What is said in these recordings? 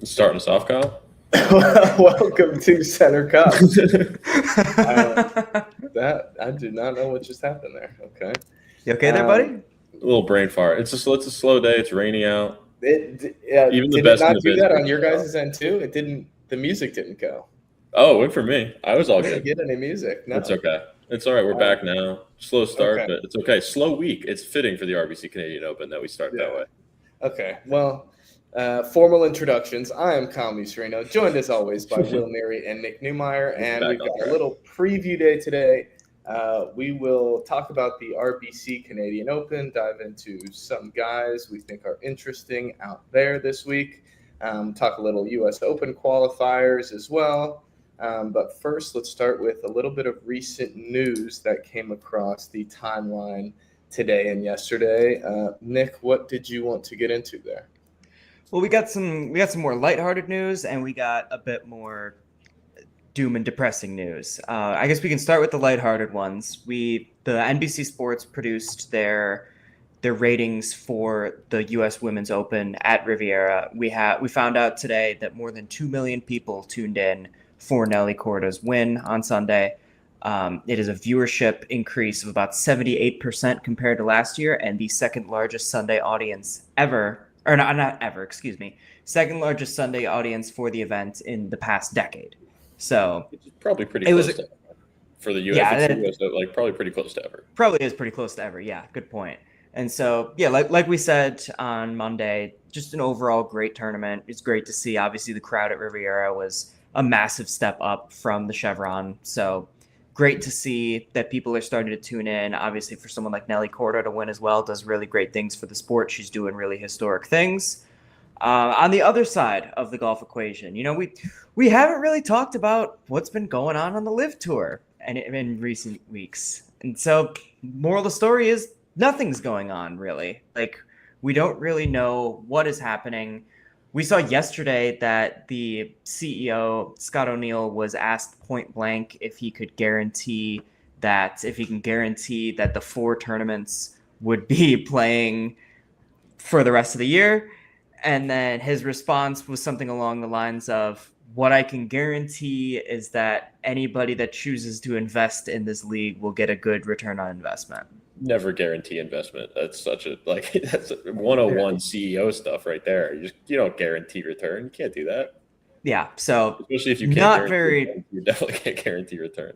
Starting us off, Kyle. Welcome to Center Cup. That I do not know what just happened there. Okay. You okay there, buddy? A little brain fart. It's a slow day. It's rainy out. Even the did best it in not the do that biz on your freaks guys' end too? It didn't. The music didn't go. Oh, wait for me. I was all I didn't good. get any music. No. It's okay. It's all right. We're back now. Slow start, Okay. but it's okay. Slow week. It's fitting for the RBC Canadian Open that we start that way. Okay. Well, formal introductions. I am Kyle Musarino, joined as always by Will Neary and Nick Newmeyer, and we've got a little preview day today. We will talk about the RBC Canadian Open, dive into some guys we think are interesting out there this week, talk a little U.S. Open qualifiers as well. But first, let's start with a little bit of recent news that came across the timeline today and yesterday. Nick, what did you want to get into there? Well, we got some more lighthearted news, and we got a bit more doom and depressing news. I guess we can start with the lighthearted ones. The NBC Sports produced their ratings for the U.S. Women's Open at Riviera. We found out today that more than 2 million people tuned in for Nelly Korda's win on Sunday. It is a viewership increase of about 78% compared to last year, and the second largest Sunday audience ever, or not ever, excuse me, second largest Sunday audience for the event in the past decade. So it's probably pretty close to ever. For the U.S. Like probably pretty close to ever. Probably is pretty close to ever. Yeah, good point. And so, yeah, like we said on Monday, just an overall great tournament. It's great to see. Obviously, the crowd at Riviera was a massive step up from the Chevron. So great to see that people are starting to tune in. Obviously, for someone like Nelly Korda to win as well, does really great things for the sport. She's doing really historic things. On the other side of the golf equation, we haven't really talked about what's been going on the LIV Tour and in recent weeks. And so moral of the story is nothing's going on, really. Like, we don't really know what is happening. We saw yesterday that the CEO, Scott O'Neill, was asked point blank if he can guarantee that the 4 tournaments would be playing for the rest of the year. And then his response was something along the lines of, what I can guarantee is that anybody that chooses to invest in this league will get a good return on investment. Never guarantee investment. That's that's 101 CEO stuff right there. You don't guarantee return. You can't do that. Yeah. So especially if you can't you definitely can't guarantee return.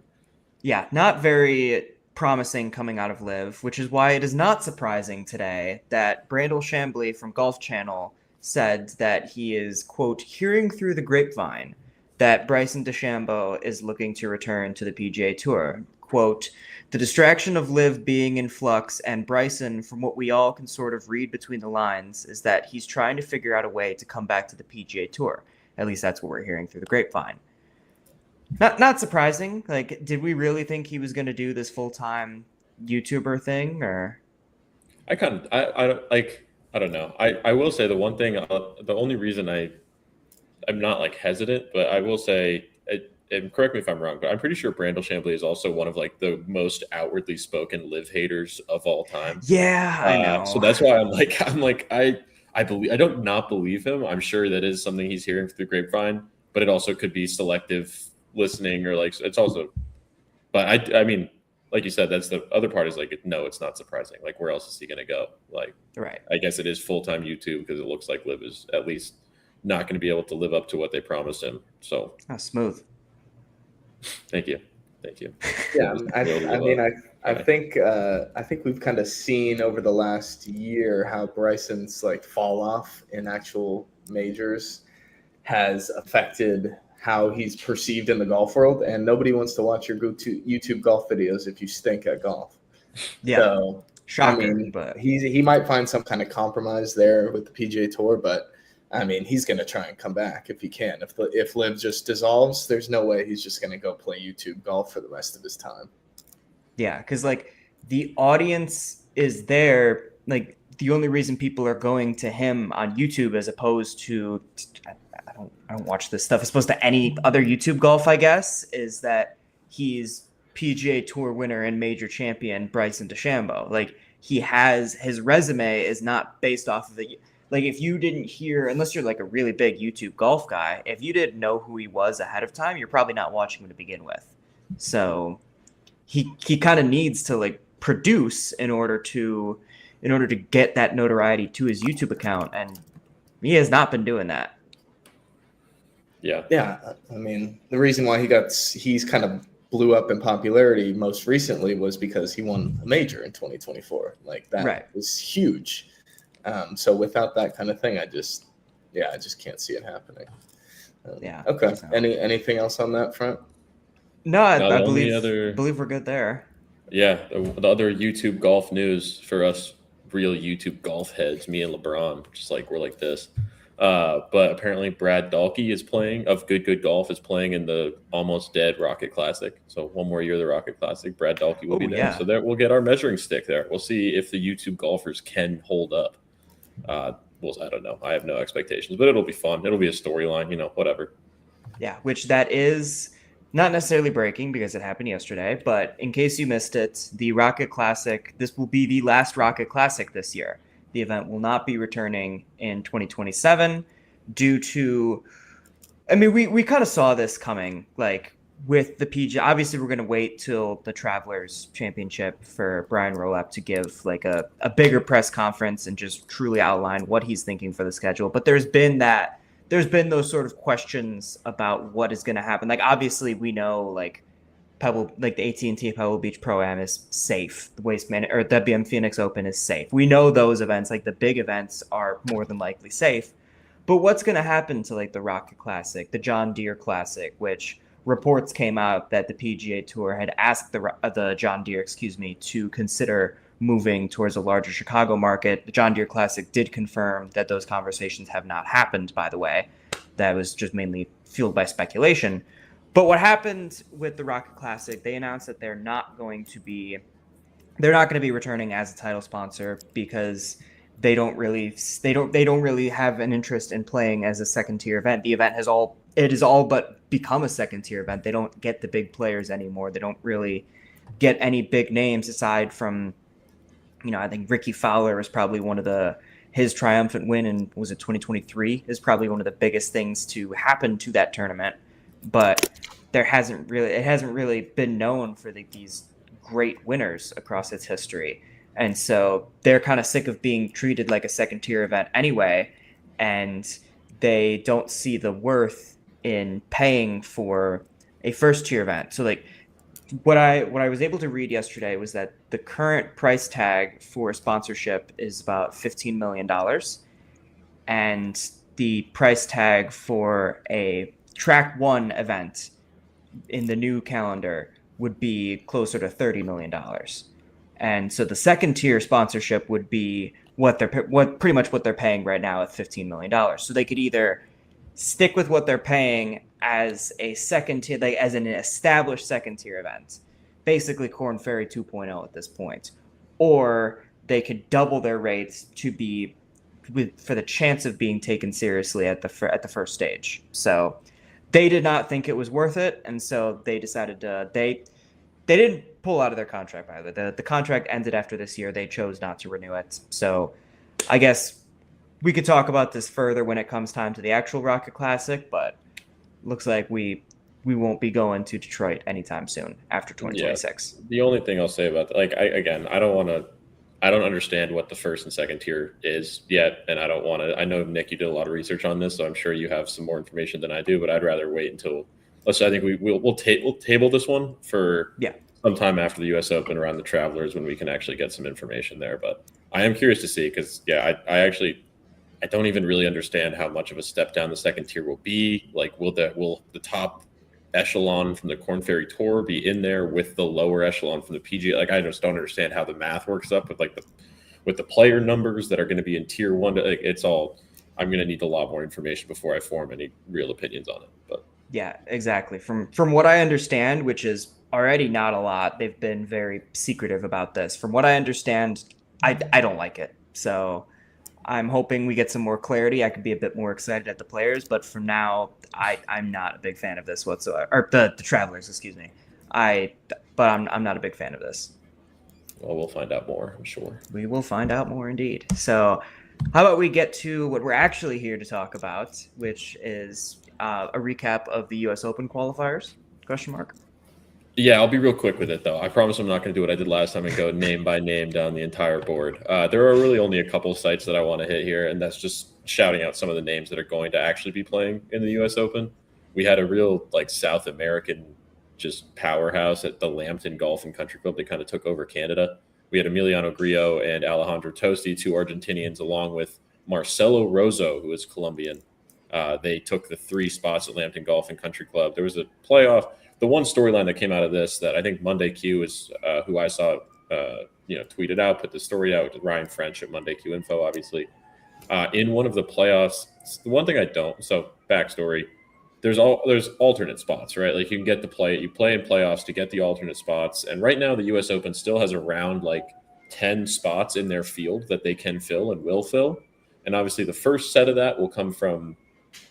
Yeah, not very promising coming out of LIV, which is why it is not surprising today that Brandel Chambly from Golf Channel said that he is, quote, hearing through the grapevine that Bryson DeChambeau is looking to return to the PGA Tour. Quote, the distraction of LIV being in flux, and Bryson, from what we all can sort of read between the lines, is that he's trying to figure out a way to come back to the PGA Tour. At least that's what we're hearing through the grapevine. Not surprising. Like, did we really think he was going to do this full-time YouTuber thing, or? I don't know. I will say the one thing, the only reason I'm not like hesitant, but I will say, and correct me if I'm wrong, but I'm pretty sure Brandel Chambly is also one of like the most outwardly spoken LIV haters of all time. Yeah, I know. So that's why I don't not believe him. I'm sure that is something he's hearing through the grapevine, but it also could be selective listening, or like it's also. But I mean, like you said, that's the other part is like, no, it's not surprising. Like, where else is he going to go? Like, right. I guess it is full-time YouTube because it looks like LIV is at least not going to be able to live up to what they promised him. So smooth. Thank you. Yeah, I think we've kind of seen over the last year how Bryson's like fall off in actual majors has affected how he's perceived in the golf world, and nobody wants to watch your YouTube golf videos if you stink at golf. Yeah, so, shocking. But he might find some kind of compromise there with the PGA Tour, but I mean, he's going to try and come back if he can. If LIV just dissolves, there's no way he's just going to go play YouTube golf for the rest of his time. Yeah, because like the audience is there. Like, the only reason people are going to him on YouTube as opposed to I don't watch this stuff as opposed to any other YouTube golf, I guess, is that he's PGA Tour winner and major champion Bryson DeChambeau. Like, he has his resume is not based off of the like if you didn't hear, unless you're like a really big YouTube golf guy, if you didn't know who he was ahead of time, you're probably not watching him to begin with. So he kind of needs to like produce in order to get that notoriety to his YouTube account, and he has not been doing that. Yeah. I mean, the reason why he's kind of blew up in popularity most recently was because he won a major in 2024. Like that was huge. So without that kind of thing, I just can't see it happening. Okay. So. Anything else on that front? No, I believe we're good there. Yeah, the other YouTube golf news for us real YouTube golf heads, me and LeBron, just like we're like this. But apparently Brad Dahlke is playing of Good Golf is playing in the almost dead Rocket Classic. So one more year of the Rocket Classic, Brad Dahlke will be there. Yeah. So there we'll get our measuring stick there. We'll see if the YouTube golfers can hold up. Well, I don't know. I have no expectations, but it'll be fun. It'll be a storyline, whatever. Yeah, which that is not necessarily breaking because it happened yesterday, but in case you missed it, the Rocket Classic, this will be the last Rocket Classic this year. The event will not be returning in 2027 due to, I mean, we kind of saw this coming, like with the PGA. Obviously, we're going to wait till the Travelers Championship for Brian Rolap to give like a bigger press conference and just truly outline what he's thinking for the schedule. But there's been those sort of questions about what is going to happen. Like, obviously, we know like the AT&T Pebble Beach Pro-Am is safe. The WBM Phoenix Open is safe. We know those events, like the big events, are more than likely safe. But what's going to happen to like the Rocket Classic, the John Deere Classic, which reports came out that the PGA Tour had asked the John Deere, to consider moving towards a larger Chicago market. The John Deere Classic did confirm that those conversations have not happened, by the way. That was just mainly fueled by speculation. But what happened with the Rocket Classic, they announced that they're not going to be returning as a title sponsor because they don't really have an interest in playing as a second tier event. The event has all but become a second tier event. They don't get the big players anymore. They don't really get any big names aside from, I think Ricky Fowler is probably his triumphant win in, was it 2023, is probably one of the biggest things to happen to that tournament. But it hasn't really been known for these great winners across its history. And so they're kind of sick of being treated like a second tier event anyway. And they don't see the worth in paying for a first tier event. So like what I was able to read yesterday was that the current price tag for sponsorship is about $15 million. And the price tag for a Track 1 event in the new calendar would be closer to $30 million. And so the second tier sponsorship would be pretty much what they're paying right now at $15 million. So they could either stick with what they're paying as a second tier, like as an established second tier event, basically Korn Ferry 2.0 at this point, or they could double their rates to be for the chance of being taken seriously at the first stage. So they did not think it was worth it, and so they decided they didn't pull out of their contract either. The contract ended after this year. They chose not to renew it. So I guess we could talk about this further when it comes time to the actual Rocket Classic, but looks like we won't be going to Detroit anytime soon after 2026. Yeah. The only thing I'll say about that, I don't understand what the first and second tier is yet, and I know, Nick, you did a lot of research on this, so I'm sure you have some more information than I do, but I'd rather wait until I think we'll table this one for sometime after the U.S. Open around the Travelers when we can actually get some information there. But I am curious to see because, I don't even really understand how much of a step down the second tier will be. Like, will the top echelon from the Korn Ferry Tour be in there with the lower echelon from the PGA? Like, I just don't understand how the math works up with the player numbers that are going to be in tier 1. It's all. I'm going to need a lot more information before I form any real opinions on it. But yeah, exactly. From what I understand, which is already not a lot, they've been very secretive about this. From what I understand, I don't like it. So I'm hoping we get some more clarity. I could be a bit more excited at the players, but for now, I'm not a big fan of this whatsoever. Or the Travelers, excuse me. But I'm not a big fan of this. Well, we'll find out more, I'm sure. We will find out more indeed. So How about we get to what we're actually here to talk about, which is a recap of the U.S. Open qualifiers? Question mark. Yeah, I'll be real quick with it, though. I promise I'm not going to do what I did last time and go name by name down the entire board. There are really only a couple sites that I want to hit here, and that's just shouting out some of the names that are going to actually be playing in the U.S. Open. We had a real South American just powerhouse at the Lambton Golf and Country Club. They kind of took over Canada. We had Emiliano Grillo and Alejandro Tosti, two Argentinians, along with Marcelo Rozo, who is Colombian. They took the 3 spots at Lambton Golf and Country Club. There was a playoff. The one storyline that came out of this that I think Monday Q is who I saw, tweeted out, put the story out with Ryan French at Monday Q Info, obviously. In one of the playoffs, the one thing I don't, so backstory, there's alternate spots, right? Like you can get to play, you play in playoffs to get the alternate spots. And right now the US Open still has around 10 spots in their field that they can fill and will fill. And obviously the first set of that will come from,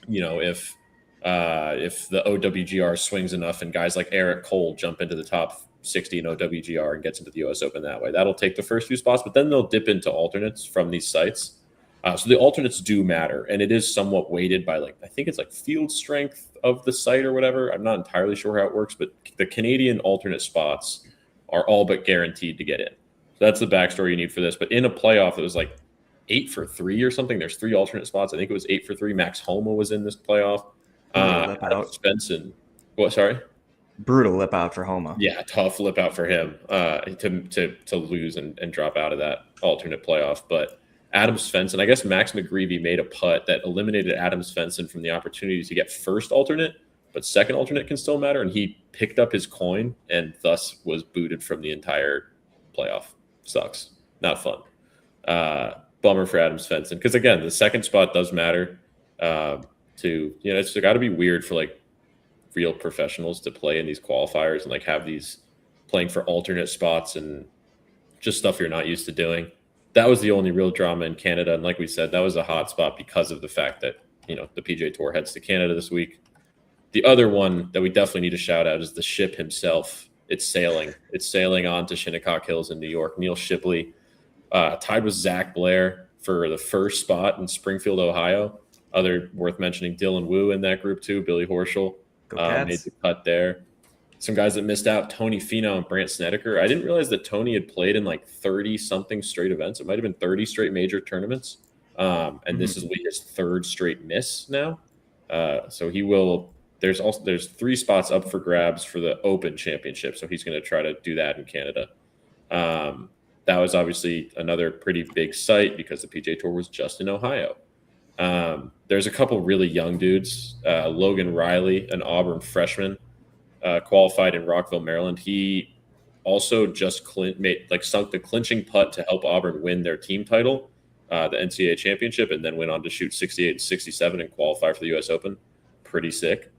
if the OWGR swings enough and guys like Eric Cole jump into the top 60 in OWGR and gets into the US Open that way. That'll take the first few spots, but then they'll dip into alternates from these sites. So the alternates do matter, and it is somewhat weighted by I think it's field strength of the site or whatever. I'm not entirely sure how it works, but the Canadian alternate spots are all but guaranteed to get in. So that's the backstory you need for this. But in a playoff, it was 8 for 3 or something. There's 3 alternate spots. I think it was 8 for 3. Max Homa was in this playoff. Adam Svensson. What? Sorry. Brutal lip out for Homa. Yeah, tough lip out for him to lose and drop out of that alternate playoff. But Adam Svensson, I guess Max McGreevy made a putt that eliminated Adam Svensson from the opportunity to get first alternate, but second alternate can still matter. And he picked up his coin and thus was booted from the entire playoff. Sucks. Not fun. Bummer for Adam Svensson. Because again, the second spot does matter. It's got to be weird for real professionals to play in these qualifiers and have these playing for alternate spots and just stuff you're not used to doing. That was the only real drama in Canada. And like we said, that was a hot spot because of the fact that, the PGA Tour heads to Canada this week. The other one that we definitely need to shout out is the ship himself. It's sailing. It's sailing on to Shinnecock Hills in New York. Neil Shipley tied with Zach Blair for the first spot in Springfield, Ohio. Other worth mentioning, Dylan Wu in that group too. Billy Horschel made the cut there. Some guys that missed out, Tony Finau and Brant Snedeker. I didn't realize that Tony had played in 30-something straight events. It might have been 30 straight major tournaments. And this is his 3rd straight miss now. So he will – there's 3 spots up for grabs for the Open Championship. So he's going to try to do that in Canada. That was obviously another pretty big site because the PGA Tour was just in Ohio. There's a couple really young dudes. Logan Riley, an Auburn freshman, qualified in Rockville, Maryland. He also just sunk the clinching putt to help Auburn win their team title, the NCAA championship, and then went on to shoot 68 and 67 and qualify for the U.S. Open. Pretty sick.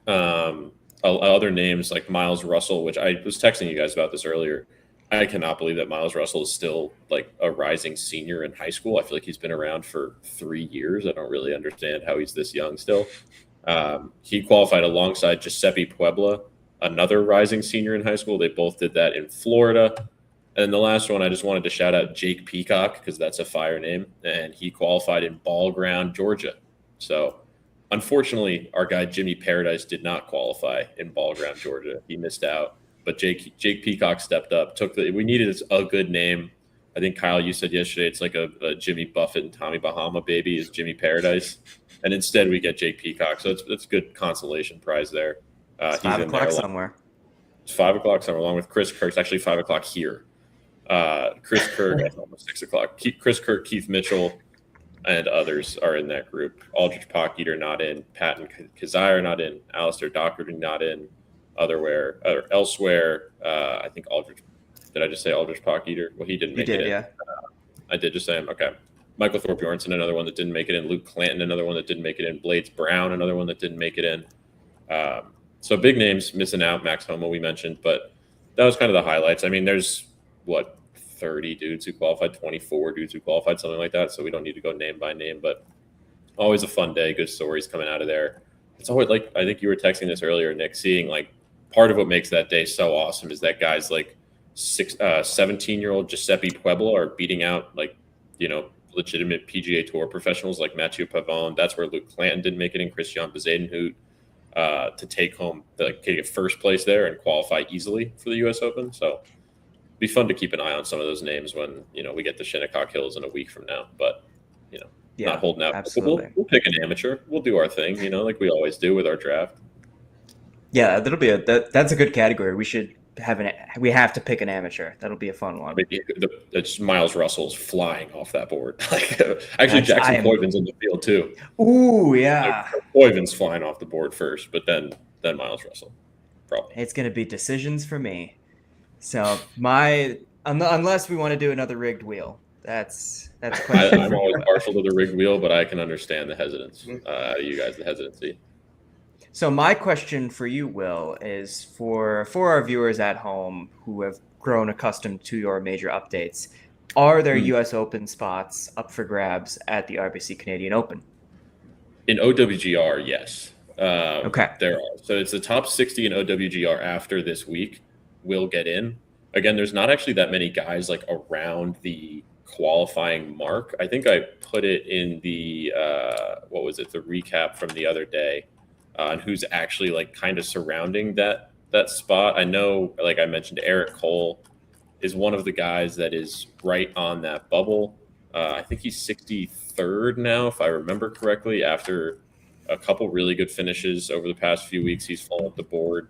Other names like Miles Russell, which I was texting you guys about this earlier. I cannot believe that Miles Russell is still a rising senior in high school. I feel like he's been around for 3 years. I don't really understand how he's this young still. He qualified alongside Giuseppe Puebla, another rising senior in high school. They both did that in Florida. And the last one, I just wanted to shout out Jake Peacock because that's a fire name. And he qualified in Ball Ground, Georgia. So unfortunately, our guy Jimmy Paradise did not qualify in Ball Ground, Georgia. He missed out. But Jake Peacock stepped up. We needed a good name. I think, Kyle, you said yesterday it's like a Jimmy Buffett and Tommy Bahama baby is Jimmy Paradise. And instead we get Jake Peacock. So it's a good consolation prize there. It's 5 o'clock somewhere. It's 5 o'clock somewhere along with Chris Kirk. It's actually 5 o'clock here. Chris Kirk at almost 6 o'clock. Chris Kirk, Keith Mitchell, and others are in that group. Aldrich Pocketer not in. Patton Kazire not in. Alistair Docherty not in. Elsewhere, I think Aldrich. Did I just say Aldrich Pocketer? Well, he didn't make it in. Yeah. I did just say him. Okay. Michael Thorpe Bjornsson, another one that didn't make it in. Luke Clanton, another one that didn't make it in. Blades Brown, another one that didn't make it in. So big names missing out. Max Homa we mentioned, but that was kind of the highlights. I mean, there's 30 dudes who qualified, 24 dudes who qualified, something like that. So we don't need to go name by name, but always a fun day. Good stories coming out of there. It's always I think you were texting this earlier, Nick, seeing part of what makes that day so awesome is that guys 17-year-old Giuseppe Puebla are beating out legitimate PGA Tour professionals like Mathieu Pavon. That's where Luke Clanton didn't make it in, Christian Bezuidenhout, to take home get first place there and qualify easily for the U.S. Open. So it'd be fun to keep an eye on some of those names when we get to Shinnecock Hills in a week from now. But not holding out. Absolutely. We'll pick an amateur. We'll do our thing, like we always do with our draft. Yeah, that'll be that's a good category. We have to pick an amateur. That'll be a fun one. It's Miles Russell's flying off that board. Actually, Jackson Coyvin's in the field too. Ooh, yeah. Coyvin's flying off the board first, but then Miles Russell. Probably. It's going to be decisions for me. So unless we want to do another rigged wheel, that's I'm always partial to the rigged wheel, but I can understand the hesitance. You guys, the hesitancy. So my question for you, Will, is for our viewers at home who have grown accustomed to your major updates, are there U.S. Open spots up for grabs at the RBC Canadian Open? In OWGR, yes. Okay. There are. So it's the top 60 in OWGR after this week will get in. Again, there's not actually that many guys around the qualifying mark. I think I put it in the the recap from the other day on who's actually kind of surrounding that spot. I know, I mentioned, Eric Cole is one of the guys that is right on that bubble. I think he's 63rd now, if I remember correctly, after a couple really good finishes over the past few weeks. He's fallen up the board.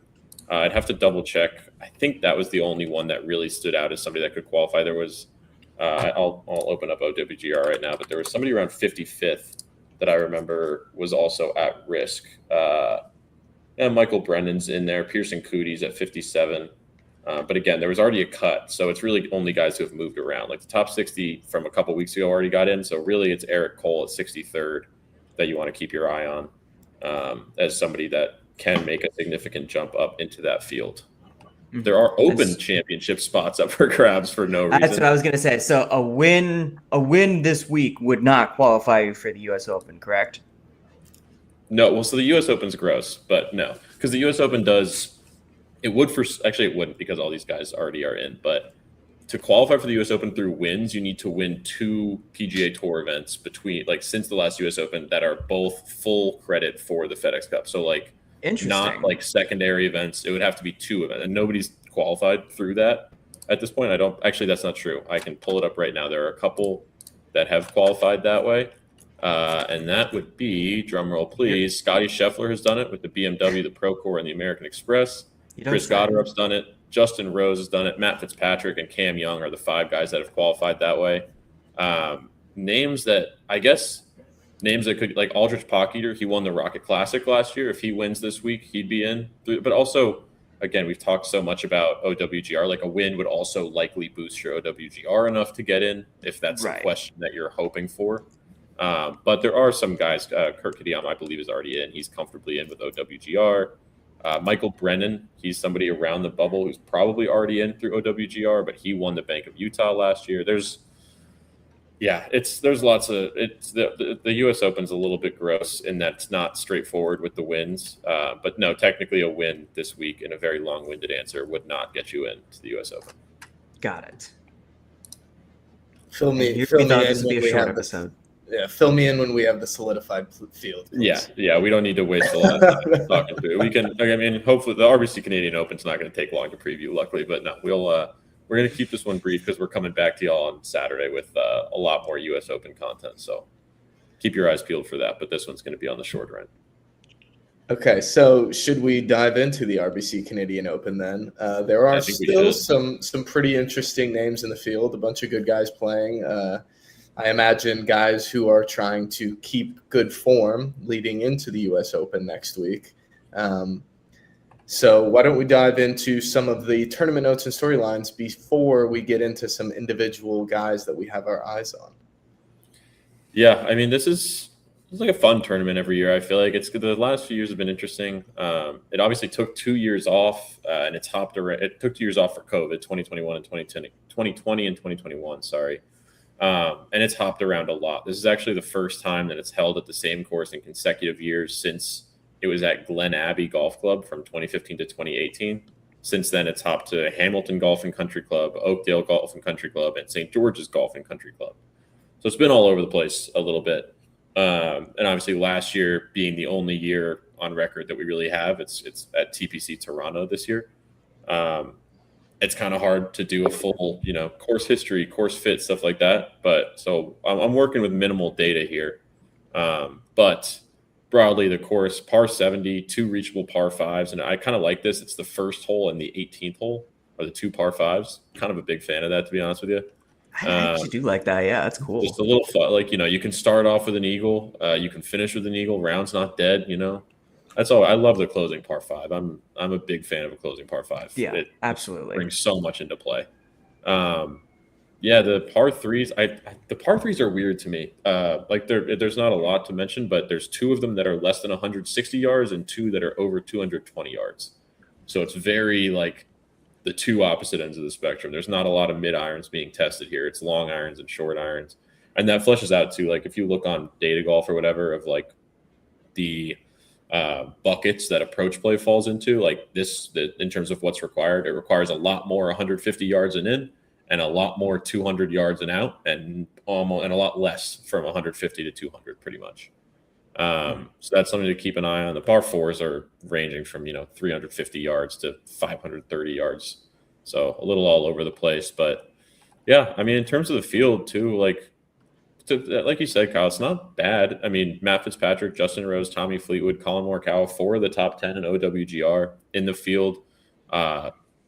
I'd have to double check. I think that was the only one that really stood out as somebody that could qualify. There was I'll open up OWGR right now, but there was somebody around 55th that I remember was also at risk. And Michael Brennan's in there. Pearson Cootie's at 57. But again, there was already a cut, so it's really only guys who have moved around. The top 60 from a couple weeks ago already got in, so really it's Eric Cole at 63rd that you want to keep your eye on as somebody that can make a significant jump up into that field. There are open championship spots up for grabs for no reason. That's what I was going to say. So a win this week would not qualify you for the U.S. Open, correct? No. Well, so the U.S. Open's gross, but no, because the U.S. Open does. It would it wouldn't, because all these guys already are in. But to qualify for the U.S. Open through wins, you need to win 2 PGA Tour events since the last U.S. Open that are both full credit for the FedEx Cup. So interesting. Not secondary events. It would have to be 2 events, and nobody's qualified through that at this point. That's not true. I can pull it up right now. There are a couple that have qualified that way. And that would be, drumroll please, Scotty Scheffler has done it with the BMW, the Procore, and the American Express. Chris Gotterup's done it. Justin Rose has done it. Matt Fitzpatrick and Cam Young are the 5 guys that have qualified that way. Names that could, Aldrich Pocketer, he won the Rocket Classic last year. If he wins this week, he'd be in. But also, again, we've talked so much about OWGR. A win would also likely boost your OWGR enough to get in, if that's the question that you're hoping for. But there are some guys. Kurt Kitayama, I believe, is already in. He's comfortably in with OWGR. Michael Brennan, he's somebody around the bubble who's probably already in through OWGR, but he won the Bank of Utah last year. There's lots of the U.S. Open's a little bit gross in that it's not straightforward with the wins. But no, technically a win this week in a very long-winded answer would not get you into the U.S. Open. Got it. Fill me in this would be a short episode. Fill me in when we have the solidified field. Please. Yeah. We don't need to waste a lot of time talking to it. We can. Hopefully, the RBC Canadian Open's not going to take long to preview. Luckily, but no, we're going to keep this one brief because we're coming back to y'all on Saturday with a lot more U.S. Open content. So keep your eyes peeled for that. But this one's going to be on the shorter end. Okay, so should we dive into the RBC Canadian Open then? There are still some pretty interesting names in the field. A bunch of good guys playing. I imagine guys who are trying to keep good form leading into the U.S. Open next week. So why don't we dive into some of the tournament notes and storylines before we get into some individual guys that we have our eyes on? Yeah, this is a fun tournament every year. I feel like the last few years have been interesting. It obviously took 2 years off, and it took 2 years off for COVID, 2021 and 2020 and 2021. Sorry. And it's hopped around a lot. This is actually the first time that it's held at the same course in consecutive years since it was at Glen Abbey Golf Club from 2015 to 2018. Since then, it's hopped to Hamilton Golf and Country Club, Oakdale Golf and Country Club, and St. George's Golf and Country Club. So it's been all over the place a little bit. And obviously last year being the only year on record that we really have, it's at TPC Toronto this year. It's kind of hard to do a full, course history, course fit, stuff like that. But so I'm working with minimal data here. But broadly, the course, par 70, 2 reachable par 5s. And I kind of like this. It's the first hole and the 18th hole are the 2 par 5s. Kind of a big fan of that, to be honest with you. I actually do like that. Yeah, that's cool. Just a little fun. Like, you can start off with an eagle. You can finish with an eagle. Round's not dead, That's all. I love the closing par 5. I'm a big fan of a closing par 5. Yeah, absolutely. Brings so much into play. The par 3s. The par 3s are weird to me. There's not a lot to mention, but there's 2 of them that are less than 160 yards and 2 that are over 220 yards. So it's very like the 2 opposite ends of the spectrum. There's not a lot of mid irons being tested here. It's long irons and short irons, and that fleshes out too. Like if you look on Data Golf or whatever of like the buckets that approach play falls into, like this, in terms of what's required, it requires a lot more 150 yards and in, and a lot more 200 yards and out, and a lot less from 150 to 200, pretty much. So that's something to keep an eye on. The par 4s are ranging from 350 yards to 530 yards, so a little all over the place. But yeah, I mean, in terms of the field too, like you said, Kyle, it's not bad. I mean, Matt Fitzpatrick, Justin Rose, Tommy Fleetwood, Colin Morikawa, 4 of the top 10 in OWGR in the field.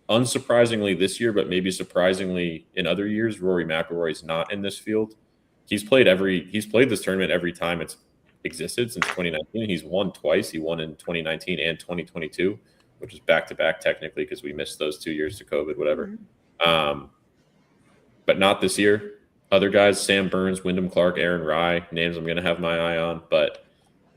Unsurprisingly this year, but maybe surprisingly in other years, Rory McIlroy's not in this field. He's played this tournament every time it's existed since 2019. He's won twice. He won in 2019 and 2022, which is back-to-back technically because we missed those 2 years to COVID, whatever. But not this year. Other guys, Sam Burns, Wyndham Clark, Aaron Rye, names I'm going to have my eye on. But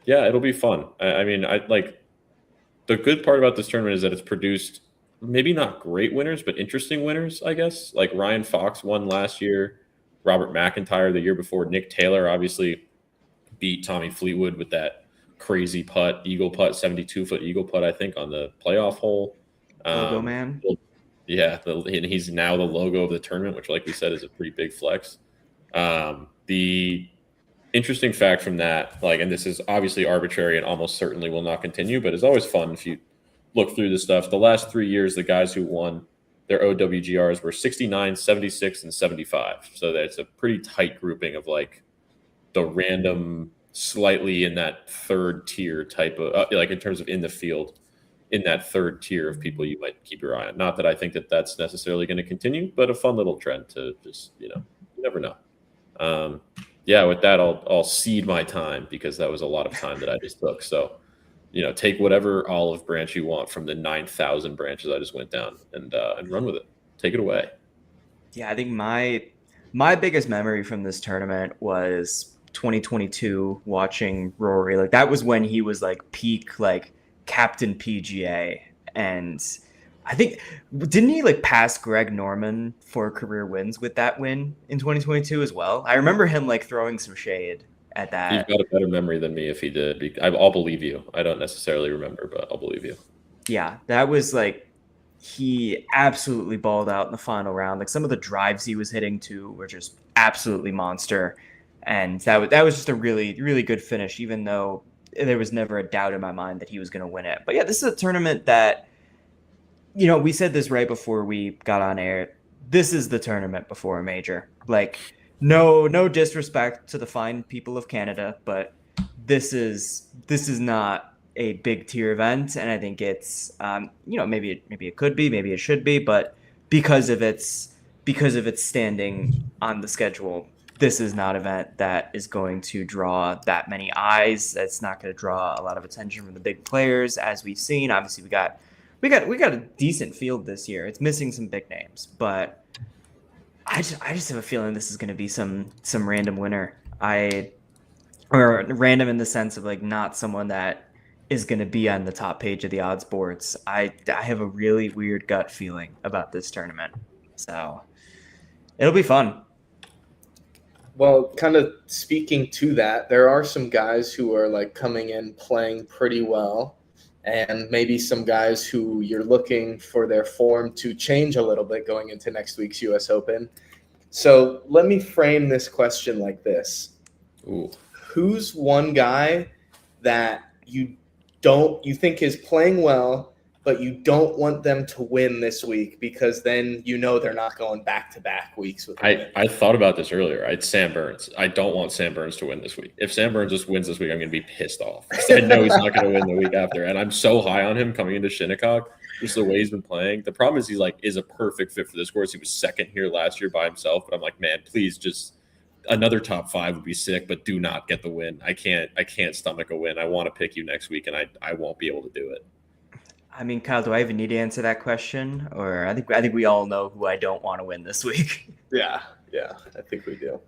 yeah, it'll be fun. I mean, the good part about this tournament is that it's produced maybe not great winners, but interesting winners, I guess. Like Ryan Fox won last year, Robert McIntyre the year before, Nick Taylor obviously beat Tommy Fleetwood with that crazy putt, eagle putt, 72-foot eagle putt, I think, on the playoff hole. Logo man. Yeah, and he's now the logo of the tournament, which, like we said, is a pretty big flex. The interesting fact from that, and this is obviously arbitrary and almost certainly will not continue, but it's always fun if you look through this stuff. The last 3 years, the guys who won their OWGRs were 69, 76, and 75. So that's a pretty tight grouping of the random, slightly in that third tier type of, in terms of in the field, in that third tier of people you might keep your eye on. Not that I think that that's necessarily going to continue, but a fun little trend to just, you never know. With that, I'll cede my time because that was a lot of time that I just took. So, take whatever olive branch you want from the 9,000 branches I just went down and run with it. Take it away. Yeah, I think my biggest memory from this tournament was 2022 watching Rory. That was when he was peak captain PGA, and I think didn't he pass Greg Norman for career wins with that win in 2022 as well? I remember him throwing some shade at that. He's got a better memory than me if he did. I'll believe you. I don't necessarily remember, but I'll believe you. Yeah, that was he absolutely balled out in the final round. Some of the drives he was hitting too were just absolutely monster. And that was just a really, really good finish, even though there was never a doubt in my mind that he was going to win it. But yeah, this is a tournament that, we said this right before we got on air. This is the tournament before a major. No disrespect to the fine people of Canada, but this is not a big tier event, and I think it's maybe it could be, maybe it should be, but because of its standing on the schedule, this is not an event that is going to draw that many eyes. That's not going to draw a lot of attention from the big players, as we've seen. Obviously, we got a decent field this year. It's missing some big names, but I just have a feeling this is going to be some random winner. Or random in the sense of not someone that is going to be on the top page of the odds boards. I have a really weird gut feeling about this tournament, so it'll be fun. Well, kind of speaking to that, there are some guys who are coming in playing pretty well, and maybe some guys who you're looking for their form to change a little bit going into next week's U.S. Open. So let me frame this question like this. Ooh. Who's one guy that you think is playing well, but you don't want them to win this week because then they're not going back-to-back weeks with a win? I thought about this earlier. It's Sam Burns. I don't want Sam Burns to win this week. If Sam Burns just wins this week, I'm going to be pissed off. I know he's not going to win the week after, and I'm so high on him coming into Shinnecock, just the way he's been playing. The problem is is a perfect fit for this course. He was second here last year by himself, but I'm like, man, please just another top 5 would be sick, but do not get the win. I can't stomach a win. I want to pick you next week, and I won't be able to do it. I mean, Kyle, do I even need to answer that question? Or I think we all know who I don't want to win this week. Yeah, I think we do.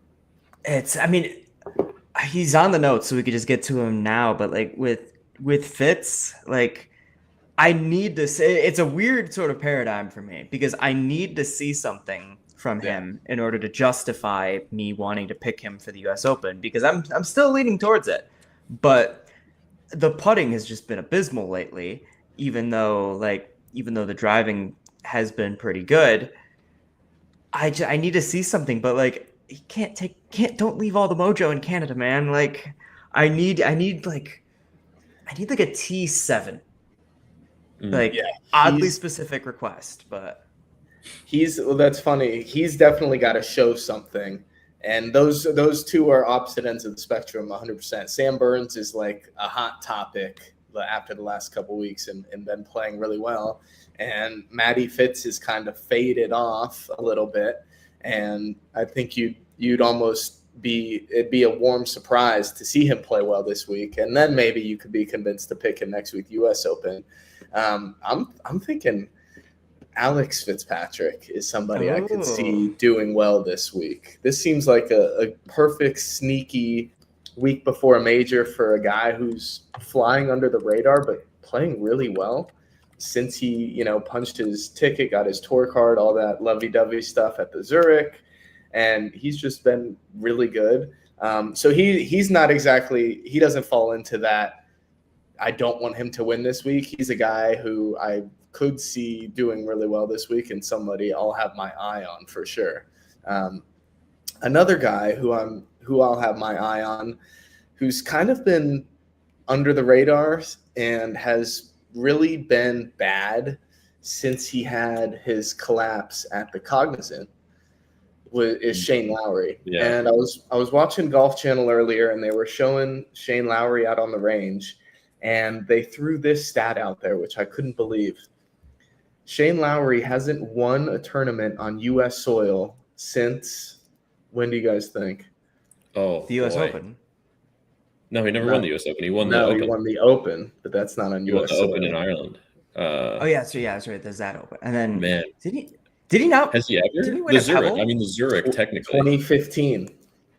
He's on the notes, so we could just get to him now. But like with Fitz, like I need to say it's a weird sort of paradigm for me because I need to see something from him in order to justify me wanting to pick him for the U.S. Open because I'm still leaning towards it. But the putting has just been abysmal lately. Even though the driving has been pretty good, I need to see something. But like, he don't leave all the mojo in Canada, man. Like, I need like a T7. Oddly specific request, but that's funny. He's definitely got to show something, and those two are opposite ends of the spectrum, 100%. Sam Burns is like a hot topic after the last couple weeks and been playing really well. And Matty Fitz is kind of faded off a little bit. And I think you'd almost it'd be a warm surprise to see him play well this week. And then maybe you could be convinced to pick him next week, US Open. I'm thinking Alex Fitzpatrick is somebody I could see doing well this week. This seems like a perfect sneaky week before a major for a guy who's flying under the radar but playing really well since he punched his ticket, got his tour card, all that lovey-dovey stuff at the Zurich, and he's just been really good. So he's not exactly, he doesn't fall into that I don't want him to win this week. He's a guy who I could see doing really well this week and somebody I'll have my eye on for sure. Another guy who I'll have my eye on, who's kind of been under the radar and has really been bad since he had his collapse at the Cognizant, is Shane Lowry. Yeah. And I was watching Golf Channel earlier, and they were showing Shane Lowry out on the range, and they threw this stat out there, which I couldn't believe. Shane Lowry hasn't won a tournament on U.S. soil since – when do you guys think? The U.S. Open. No, he never won the U.S. Open. He won the Open. He won the Open, but that's not on U.S. soil. He won the Open in Ireland. That's right. There's that Open. And then man, did he not? Has he ever? Did he win the Zurich? Pebble? I mean, the Zurich technically. 2015.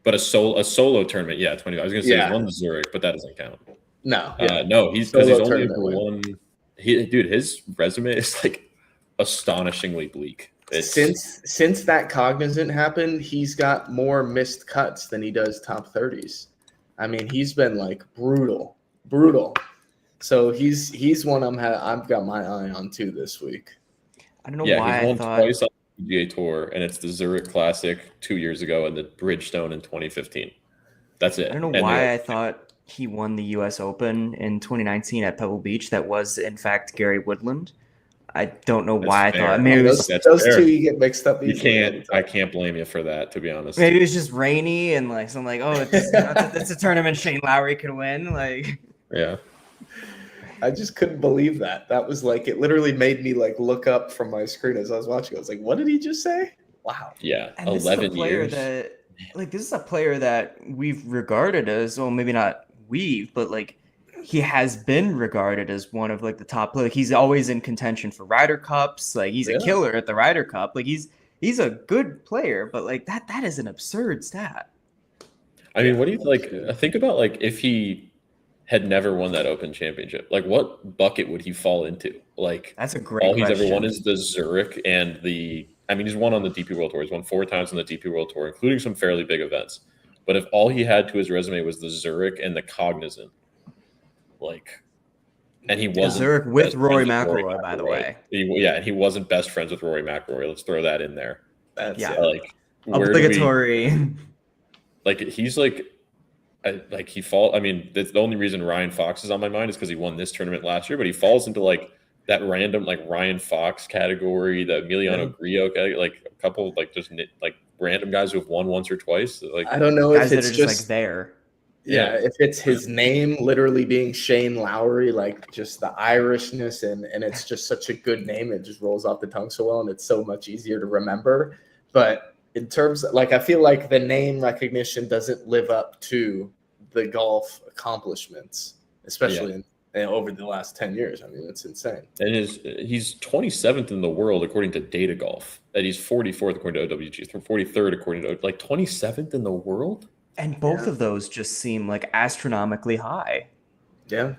But a solo tournament, 20. I was going to say he won the Zurich, but that doesn't count. No. No, he's only ever won. His resume is like astonishingly bleak. Since that Cognizant happened, he's got more missed cuts than he does top 30s. I mean, he's been like brutal. So he's one I've got my eye on too this week. I don't know why he won twice on the PGA Tour, and it's the Zurich Classic 2 years ago and the Bridgestone in 2015. That's it. I don't know why I thought he won the U.S. Open in 2019 at Pebble Beach. That was in fact Gary Woodland. I don't know why I thought. Maybe those two you get mixed up. I can't blame you for that, to be honest. Maybe it was just rainy and like so I'm like, it's a tournament Shane Lowry could win. Like, yeah. I just couldn't believe that. That was like it literally made me like look up from my screen as I was watching. I was like, what did he just say? Wow. Yeah, and 11 years. This is a player that we've regarded as, well, maybe not but like he has been regarded as one of like the top. Like he's always in contention for Ryder Cups. Like he's a killer at the Ryder Cup. Like he's a good player, but like that is an absurd stat. I mean, what do you like? Think about like if he had never won that Open Championship, like what bucket would he fall into? Like that's a great. All he's ever won is the Zurich and the. I mean, he's won on the DP World Tour. He's won 4 times on the DP World Tour, including some fairly big events. But if all he had to his resume was the Zurich and the Cognizant, like, and he wasn't Zurich with Rory McIlroy, by the way. And he wasn't best friends with Rory McIlroy. Let's throw that in there. That's like Obligatory. Like he's like he fall. I mean, that's the only reason Ryan Fox is on my mind is because he won this tournament last year, but he falls into like that random like Ryan Fox category, the Emiliano Grillo category, like a couple like just like random guys who have won once or twice. Like I don't know guys if it's that are just like there. Yeah, if it's his name literally being Shane Lowry, like just the Irishness and it's just such a good name, it just rolls off the tongue so well and it's so much easier to remember. But in terms of, like, I feel like the name recognition doesn't live up to the golf accomplishments, especially over the last 10 years. I mean, it's insane. And he's 27th in the world according to Data Golf. And he's 44th according to OWG, 43rd according to like 27th in the world. And both of those just seem like astronomically high. Yeah,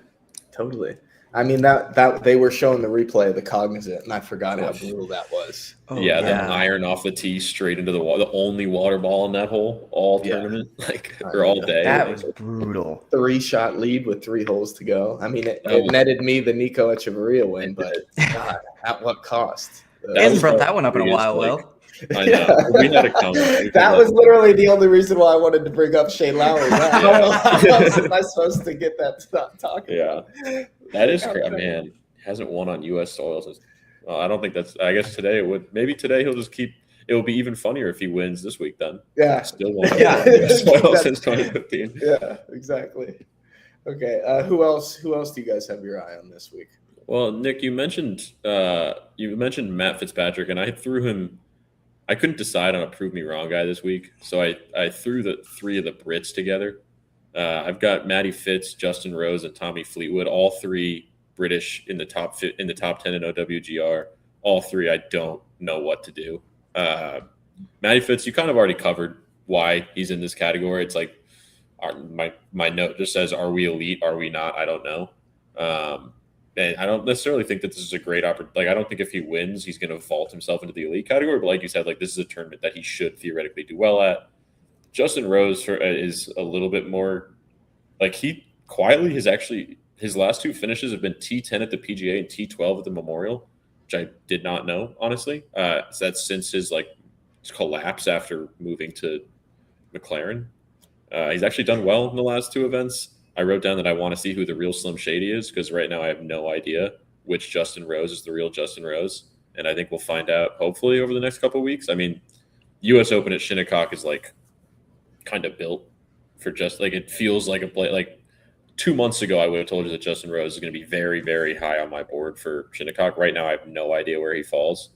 totally. I mean, that they were showing the replay of the Cognizant, and I forgot how brutal that was. The iron off the tee straight into the wall, the only water ball in that hole all tournament, or all day. That was brutal. 3-shot lead with 3 holes to go. I mean, it netted me the Nico Echeverria win, but God, at what cost? He hasn't brought that one up in a while, Will. I know. We had a comment. That was literally the only reason why I wanted to bring up Shane Lowry. How else am I supposed to get that talking about? That is crazy, man. Hasn't won on U.S. soil since. I don't think that's. I guess today it would. Maybe today he'll just keep. It will be even funnier if he wins this week. Then still won on U.S. soil since 2015. Yeah, exactly. Okay, who else? Who else do you guys have your eye on this week? Well, Nick, you mentioned Matt Fitzpatrick, and I threw him. I couldn't decide on a prove me wrong guy this week, so I threw the 3 of the Brits together. I've got Matty Fitz, Justin Rose, and Tommy Fleetwood, all 3 British in the top 10 in OWGR. All 3, I don't know what to do. Matty Fitz, you kind of already covered why he's in this category. It's like my note just says, "Are we elite? Are we not? I don't know." And I don't necessarily think that this is a great opportunity. Like, I don't think if he wins, he's going to vault himself into the elite category. But like you said, like this is a tournament that he should theoretically do well at. Justin Rose is a little bit more like he quietly his last 2 finishes have been T10 at the PGA and T12 at the Memorial, which I did not know, honestly. So that's since his like collapse after moving to McLaren. He's actually done well in the last 2 events. I wrote down that I want to see who the real Slim Shady is because right now I have no idea which Justin Rose is the real Justin Rose. And I think we'll find out hopefully over the next couple of weeks. I mean, U.S. Open at Shinnecock is like kind of built for just like it feels like a play. Like 2 months ago, I would have told you that Justin Rose is going to be very, very high on my board for Shinnecock. Right now, I have no idea where he falls.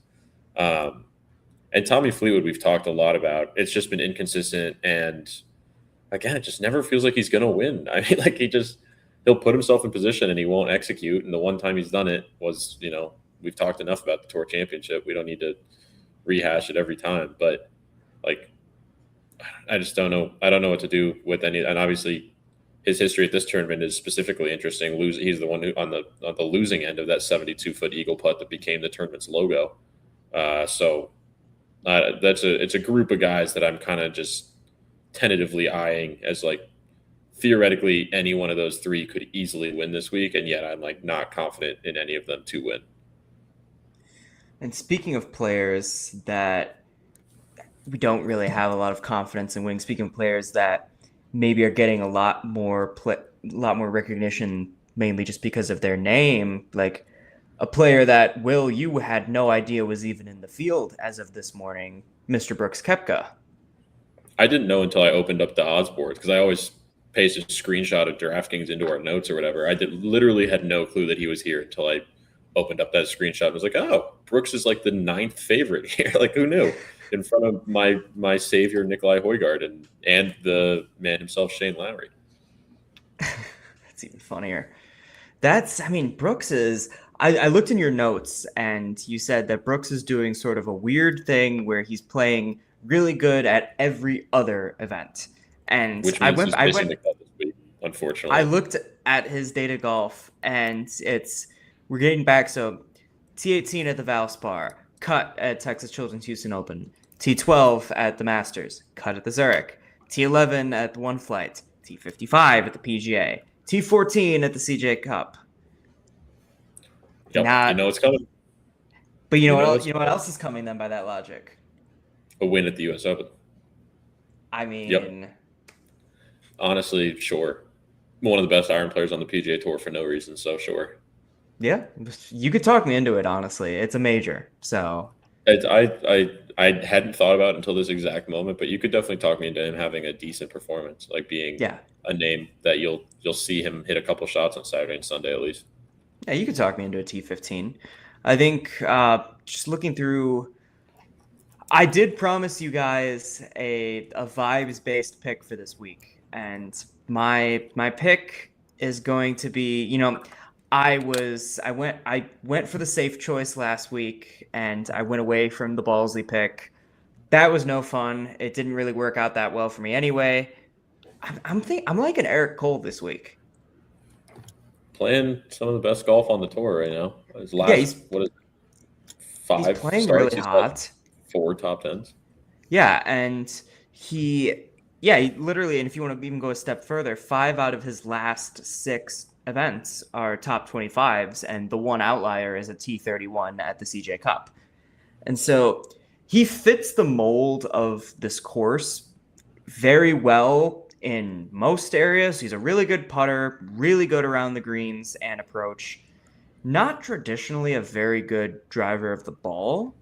And Tommy Fleetwood, we've talked a lot about. It's just been inconsistent and again, it just never feels like he's going to win. I mean, like he'll put himself in position and he won't execute. And the one time he's done it was, we've talked enough about the Tour Championship. We don't need to rehash it every time. But like, I just don't know. I don't know what to do with any. And obviously, his history at this tournament is specifically interesting. He's the one who on the losing end of that 72-foot eagle putt that became the tournament's logo. So it's a group of guys that I'm kind of just tentatively eyeing as like theoretically any one of those 3 could easily win this week, and yet I'm like not confident in any of them to win. And speaking of players that we don't really have a lot of confidence in winning, speaking of players that maybe are getting a lot more recognition mainly just because of their name, like a player that Will, you had no idea was even in the field as of this morning, Mr. Brooks Koepka. I didn't know until I opened up the odds board because I always paste a screenshot of DraftKings into our notes or whatever. I literally had no clue that he was here until I opened up that screenshot and was like, oh, Brooks is like the 9th favorite here. Like, who knew? In front of my savior, Nikolai Højgaard, and the man himself, Shane Lowry. That's even funnier. Brooks is... I looked in your notes and you said that Brooks is doing sort of a weird thing where he's playing really good at every other event. And which means he's missing the cut this week, unfortunately. I looked at his Data Golf and we're getting back. So T18 at the Valspar, cut at Texas Children's Houston Open, T12 at the Masters, cut at the Zurich, T11 at the One Flight, T55 at the PGA, T14 at the CJ Cup. Yep, you know it's coming. But you know what else is coming then by that logic? A win at the U.S. Open. I mean, honestly, sure. One of the best iron players on the PGA Tour for no reason, so sure. yeah, you could talk me into it. Honestly, it's a major, so I hadn't thought about it until this exact moment, but you could definitely talk me into him having a decent performance, like being yeah, a name that you'll see him hit a couple shots on Saturday and Sunday at least. yeah, you could talk me into a T15. I think just looking through, I did promise you guys a vibes based pick for this week, and my pick is going to be, I went for the safe choice last week, and I went away from the ballsy pick. That was no fun. It didn't really work out that well for me anyway. I'm like an Eric Cole this week. Playing some of the best golf on the tour right now. His last, Yeah, he's 5 he's playing starts, really he's hot. 4 top 10s. Yeah, and he literally, and if you want to even go a step further, 5 out of his last 6 events are top 25s, and the one outlier is a T31 at the CJ Cup. And so he fits the mold of this course very well in most areas. He's a really good putter, really good around the greens and approach. Not traditionally a very good driver of the ball,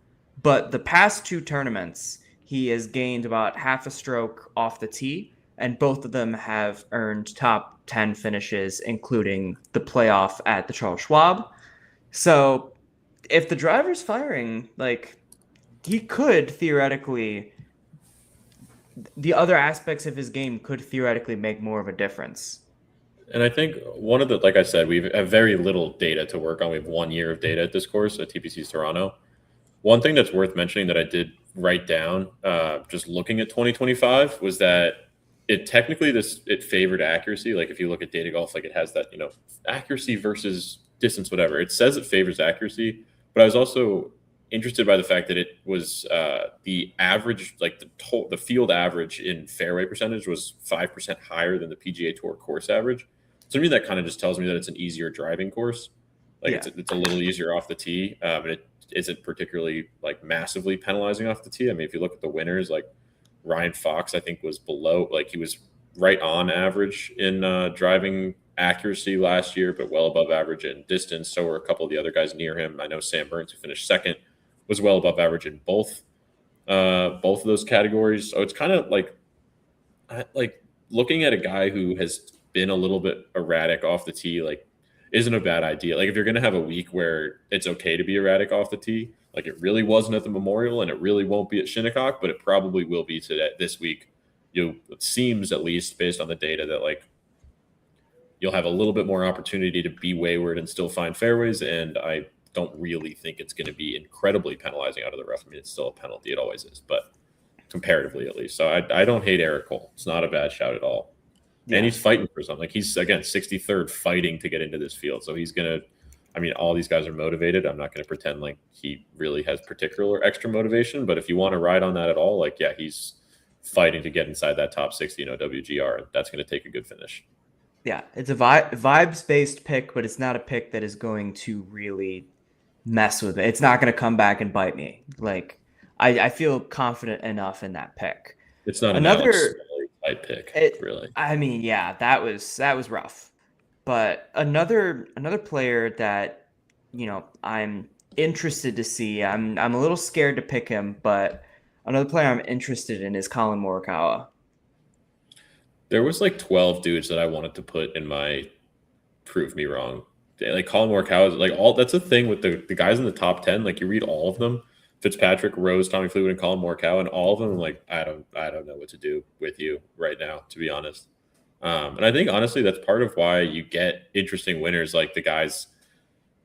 but the past 2 tournaments, he has gained about half a stroke off the tee, and both of them have earned top 10 finishes, including the playoff at the Charles Schwab. So if the driver's firing, like, he could theoretically, the other aspects of his game could theoretically make more of a difference. And I think one of the, like I said, we have very little data to work on. We have 1 year of data at this course at TPC's Toronto. One thing that's worth mentioning that I did write down, just looking at 2025, was that it favored accuracy. Like if you look at data golf, like it has that, accuracy versus distance, whatever. It says it favors accuracy, but I was also interested by the fact that it was the average, like the field average in fairway percentage was 5% higher than the PGA Tour course average. So to me, that kind of just tells me that it's an easier driving course. Like it's a little easier off the tee, and it isn't particularly like massively penalizing off the tee. I mean, if you look at the winners, like Ryan Fox, I think was below, like he was right on average in driving accuracy last year, but well above average in distance. So were a couple of the other guys near him. I know Sam Burns, who finished second, was well above average in both of those categories. So it's kind of like looking at a guy who has been a little bit erratic off the tee, like isn't a bad idea. Like if you're going to have a week where it's okay to be erratic off the tee, like it really wasn't at the Memorial and it really won't be at Shinnecock, but it probably will be this week. It seems, at least based on the data, that like you'll have a little bit more opportunity to be wayward and still find fairways. And I don't really think it's going to be incredibly penalizing out of the rough. I mean, it's still a penalty. It always is, but comparatively at least. So I don't hate Eric Cole. It's not a bad shout at all. Yeah. And he's fighting for something. Like he's, again, 63rd fighting to get into this field. So he's going to, I mean, all these guys are motivated. I'm not going to pretend like he really has particular extra motivation, but if you want to ride on that at all, like, yeah, he's fighting to get inside that top 60 WGR. That's going to take a good finish. Yeah, it's a vibes-based pick, but it's not a pick that is going to really mess with it. It's not going to come back and bite me. Like, I feel confident enough in that pick. It's not another type pick, really. I mean, yeah, that was rough. But another player that, I'm interested to see. I'm a little scared to pick him, but another player I'm interested in is Colin Morikawa. There was like 12 dudes that I wanted to put in my prove me wrong. Like Colin Morikawa is like all. That's the thing with the guys in the top 10. Like you read all of them: Fitzpatrick, Rose, Tommy Fleetwood, and Colin Morikawa, and all of them. I'm like, I don't know what to do with you right now, to be honest. And I think honestly, that's part of why you get interesting winners like the guys,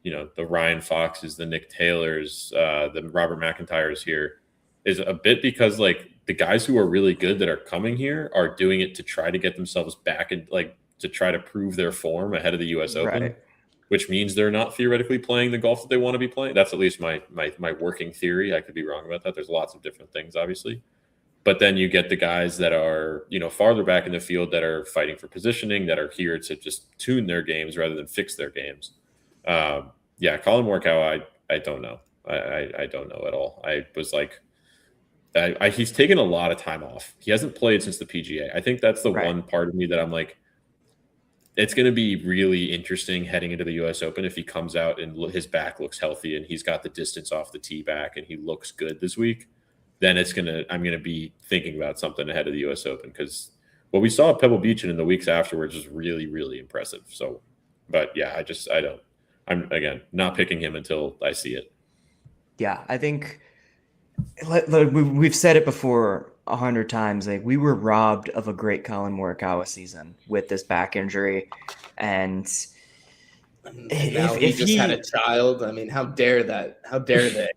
the Ryan Foxes, the Nick Taylors, the Robert McIntyres here, is a bit because like the guys who are really good that are coming here are doing it to try to get themselves back and like to try to prove their form ahead of the U.S. Open, which means they're not theoretically playing the golf that they want to be playing. That's at least my working theory. I could be wrong about that. There's lots of different things, obviously. But then you get the guys that are, farther back in the field that are fighting for positioning, that are here to just tune their games rather than fix their games. Colin Morikawa, I don't know. I don't know at all. I was like, he's taken a lot of time off. He hasn't played since the PGA. I think that's the one part of me that I'm like, it's going to be really interesting heading into the U.S. Open if he comes out and his back looks healthy and he's got the distance off the tee back and he looks good this week. Then I'm going to be thinking about something ahead of the U.S. Open, because what we saw at Pebble Beach and in the weeks afterwards was really, really impressive. So, but yeah, I'm again not picking him until I see it. Yeah, I think we've said it before 100 times. Like, we were robbed of a great Colin Morikawa season with this back injury, and now he just had a child. I mean, how dare that? How dare they?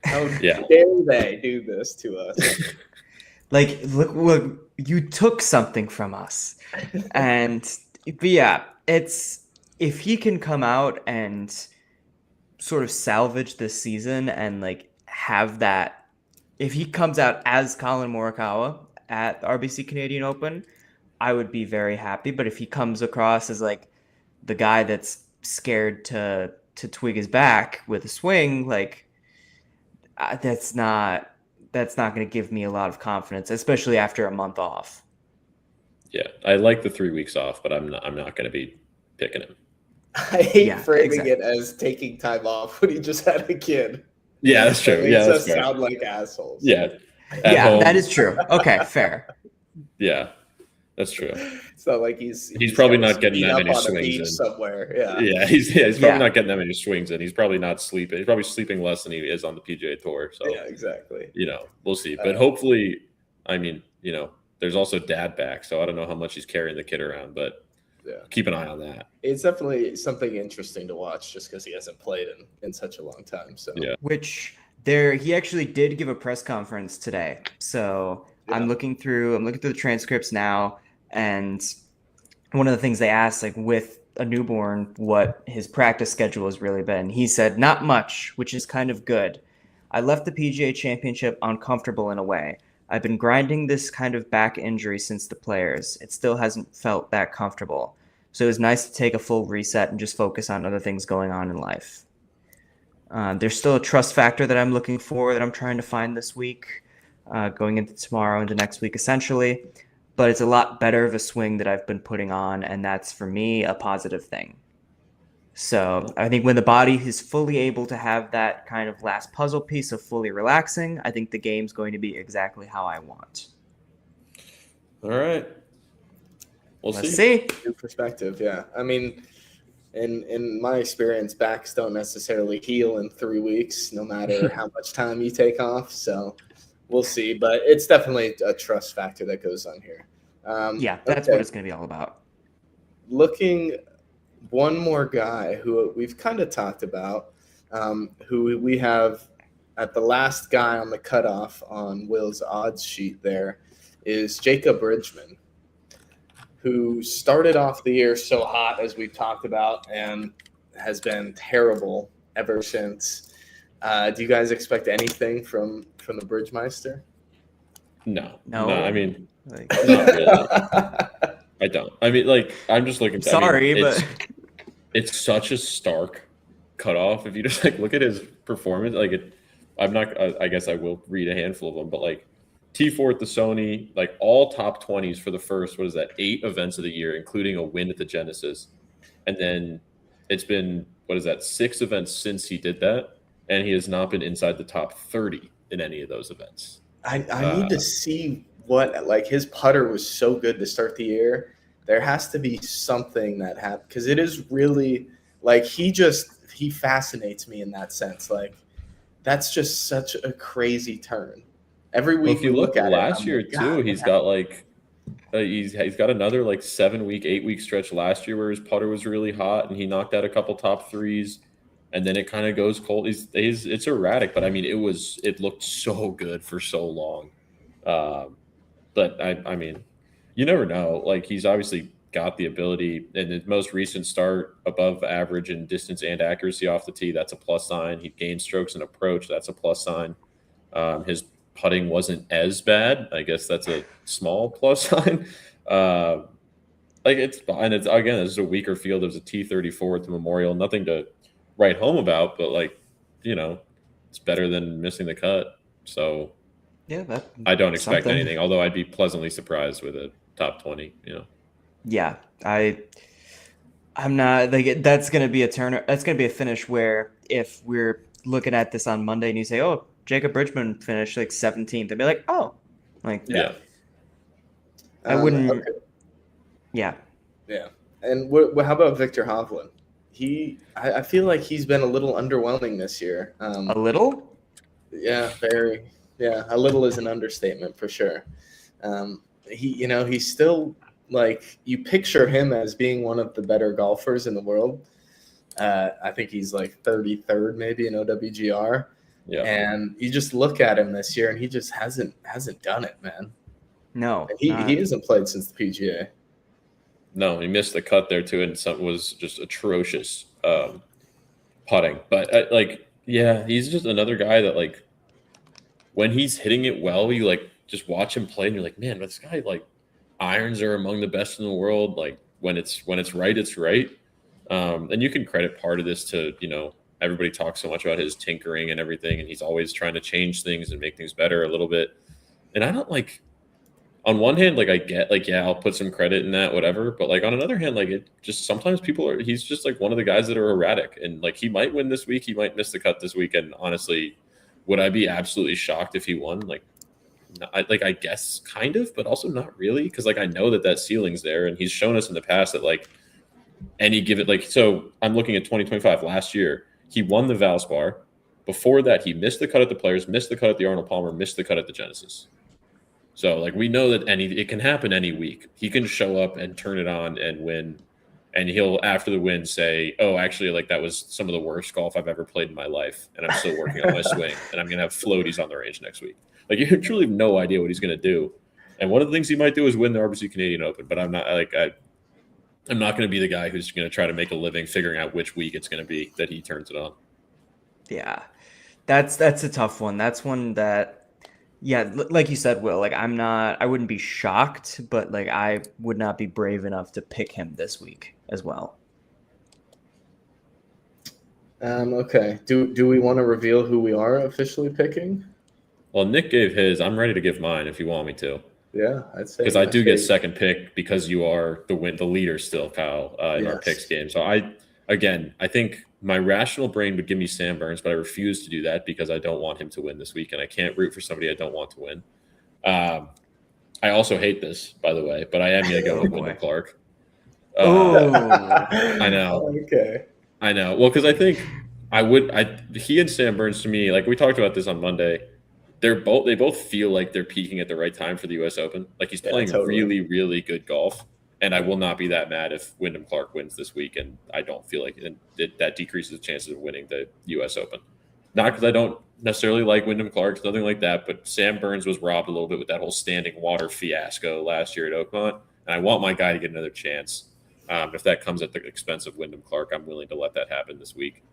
How dare they do this to us? Like, look, you took something from us, but yeah, it's if he can come out and sort of salvage this season and like have that. If he comes out as Colin Morikawa at the RBC Canadian Open, I would be very happy. But if he comes across as like the guy that's scared to twig his back with a swing, like that's not going to give me a lot of confidence, especially after a month off. Yeah, I like the 3 weeks off, but I'm not going to be picking him. I hate framing it as taking time off when he just had a kid. Yeah, that's true. It makes us sound like assholes. Yeah. That is true. Okay, fair. Yeah, that's true. It's not like he's probably not getting that many swings in somewhere. Yeah, he's probably not getting that many swings in. He's probably not sleeping. He's probably sleeping less than he is on the PGA Tour. So yeah, exactly. We'll see. But hopefully, I mean, there's also dad back, so I don't know how much he's carrying the kid around, but keep an eye on that. It's definitely something interesting to watch, just because he hasn't played in such a long time. So he actually did give a press conference today. So I'm looking through the transcripts now, and one of the things they asked, like, with a newborn, what his practice schedule has really been. He said, "Not much, which is kind of good. I left the PGA Championship uncomfortable in a way. I've been grinding this kind of back injury since the Players. It still hasn't felt that comfortable. So it was nice to take a full reset and just focus on other things going on in life. There's still a trust factor that I'm looking for, that I'm trying to find this week, going into tomorrow, into next week, essentially. But it's a lot better of a swing that I've been putting on, and that's, for me, a positive thing. So I think when the body is fully able to have that kind of last puzzle piece of fully relaxing, I think the game's going to be exactly how I want." All right. Let's see. Good perspective, yeah. I mean, in my experience, backs don't necessarily heal in 3 weeks, no matter how much time you take off. So we'll see. But it's definitely a trust factor that goes on here. That's what it's going to be all about. Looking one more guy who we've kind of talked about, who we have at the last guy on the cutoff on Will's odds sheet there, is Jacob Bridgman, who started off the year so hot, as we've talked about, and has been terrible ever since. Do you guys expect anything from the Bridgemeister? No. I mean, not really. I don't. I mean, like, I'm just looking. But it's such a stark cutoff. If you just like look at his performance, I'm not. I guess I will read a handful of them, but like T4 at the Sony, like all top 20s for the first 8 events of the year, including a win at the Genesis, and then it's been 6 events since he did that, and he has not been inside the top 30 in any of those events. I need to see what, like, his putter was so good to start the year. There has to be something that happened, because it is really, like, he fascinates me in that sense. Like, that's just such a crazy turn. Every week, if you look at last year too, he's got like he's got another like 7-week, 8-week stretch last year where his putter was really hot and he knocked out a couple top threes, and then it kind of goes cold. It's erratic, but I mean it looked so good for so long. But I mean, you never know. Like, he's obviously got the ability, in his most recent start, above average in distance and accuracy off the tee. That's a plus sign. He gained strokes and approach. That's a plus sign. His putting wasn't as bad. I guess that's a small plus sign. It's again, this is a weaker field. There's a T34 at the Memorial. Nothing to write home about, but it's better than missing the cut. So Yeah, I don't expect something. anything, although I'd be pleasantly surprised with a top 20, Yeah, I'm not like that's gonna be a turn. That's gonna be a finish where if we're looking at this on Monday and you say, "Oh, Jacob Bridgman finished like 17th," I'd be like, "Oh, like Yeah. I wouldn't." Okay. Yeah. Yeah. And how about Victor Hovland? I feel like he's been a little underwhelming this year. A little. Yeah, very. Yeah, a little is an understatement for sure. He's still like you picture him as being one of the better golfers in the world. I think he's like 33rd maybe in OWGR. Yeah. And you just look at him this year and he just hasn't done it, man. No, And he hasn't played since the PGA. No, he missed the cut there too, and something was just atrocious putting. But he's just another guy that like when he's hitting it well, you like just watch him play, and you're like, man, this guy like irons are among the best in the world. Like when it's right, it's right. And you can credit part of this to everybody talks so much about his tinkering and everything, and he's always trying to change things and make things better a little bit. And I don't like. On one hand, like I get like, yeah, I'll put some credit in that, whatever. But like on another hand, like it just sometimes he's just like one of the guys that are erratic, and like he might win this week, he might miss the cut this week. And honestly, would I be absolutely shocked if he won? Like, I guess kind of, but also not really, because like I know that ceiling's there, and he's shown us in the past that like any give it like. So I'm looking at 2025 last year, he won the Valspar. Before that, he missed the cut at the Players, missed the cut at the Arnold Palmer, missed the cut at the Genesis. So, like, we know that it can happen any week. He can show up and turn it on and win, and he'll, after the win, say, oh, actually, like, that was some of the worst golf I've ever played in my life, and I'm still working on my swing, and I'm going to have floaties on the range next week. Like, you truly have no idea what he's going to do. And one of the things he might do is win the RBC Canadian Open, but I'm not going to be the guy who's going to try to make a living figuring out which week it's going to be that he turns it on. Yeah, that's a tough one. That's one that. Yeah, like you said, Will, like I wouldn't be shocked, but like I would not be brave enough to pick him this week as well. Okay. Do we want to reveal who we are officially picking? Well, Nick gave his. I'm ready to give mine if you want me to. Yeah, I'd say. Because I do get second pick because you are the leader still, Kyle, in our picks game. So I think my rational brain would give me Sam Burns, but I refuse to do that because I don't want him to win this week, and I can't root for somebody I don't want to win. I also hate this, by the way, but I am going to go with Wyndham Clark. I know. Okay. I know. Well, because I think he and Sam Burns, to me, like we talked about this on Monday, they both feel like they're peaking at the right time for the U.S. Open. Like he's playing really, really good golf. And I will not be that mad if Wyndham Clark wins this week, and I don't feel like that decreases the chances of winning the U.S. Open. Not because I don't necessarily like Wyndham Clark, nothing like that, but Sam Burns was robbed a little bit with that whole standing water fiasco last year at Oakmont, and I want my guy to get another chance. If that comes at the expense of Wyndham Clark, I'm willing to let that happen this week.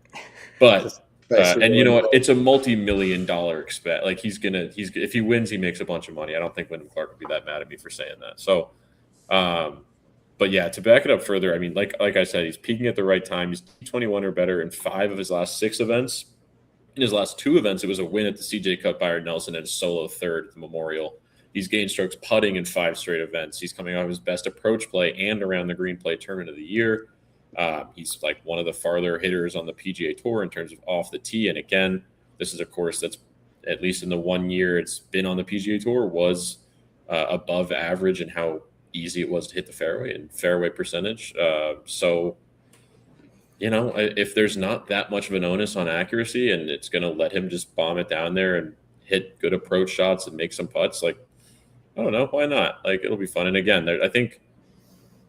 But and you know what? It's a multi-million-dollar expense. Like if he wins, he makes a bunch of money. I don't think Wyndham Clark would be that mad at me for saying that. So. But yeah, to back it up further, I mean, like I said, he's peaking at the right time. He's 21 or better in 5 of his last 6 events. In his last 2 events, it was a win at the CJ Cup, Byron Nelson, and a solo third at the Memorial. He's gained strokes putting in 5 straight events. He's coming off his best approach play and around the green play tournament of the year. He's like one of the farther hitters on the PGA Tour in terms of off the tee. And again, this is a course that's, at least in the 1 year it's been on the PGA Tour, was above average in how easy it was to hit the fairway and fairway percentage. So, if there's not that much of an onus on accuracy and it's going to let him just bomb it down there and hit good approach shots and make some putts, like, I don't know, why not? Like, it'll be fun. And again, I think,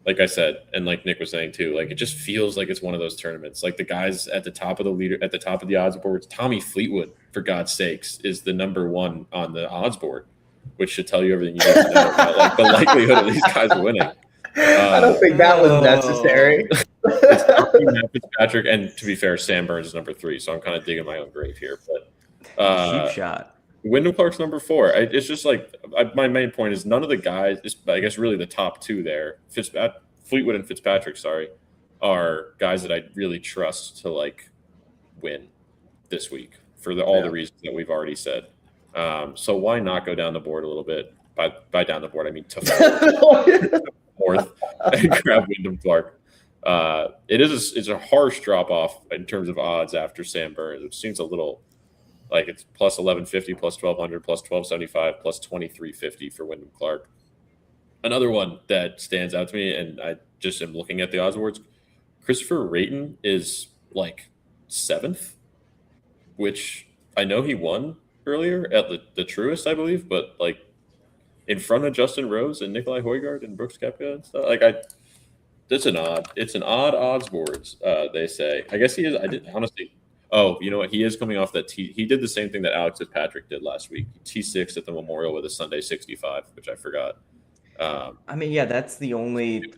like I said, and like Nick was saying too, like it just feels like it's one of those tournaments. Like the guys at the top of the odds boards, Tommy Fleetwood, for God's sakes, is the number 1 on the odds board, which should tell you everything you need to know about like the likelihood of these guys winning. I don't think that was necessary. It's Matt Fitzpatrick, and to be fair, Sam Burns is number 3, so I'm kind of digging my own grave here. But cheap shot. Wyndham Clark's number 4. It's just like my main point is none of the guys, I guess really the top 2 there, Fleetwood and Fitzpatrick, are guys that I really trust to like win this week for all the reasons that we've already said. So why not go down the board a little bit? By down the board, I mean to fourth and grab Wyndham Clark. It's a harsh drop off in terms of odds after Sam Burns. It seems a little like it's plus 1150, plus 1200, plus 1275, plus 2350 for Wyndham Clark. Another one that stands out to me, and I just am looking at the odds boards. Christopher Rayton is like 7th, which I know he won earlier at the Truist, I believe, but like in front of Justin Rose and Nikolai Højgaard and Brooks Koepka and stuff. It's an odd odds boards. They say. I guess he is. I did honestly. Oh, you know what? He is coming off that he did the same thing that Alex Fitzpatrick did last week. T6 at the Memorial with a Sunday 65, which I forgot. I mean, yeah, that's the only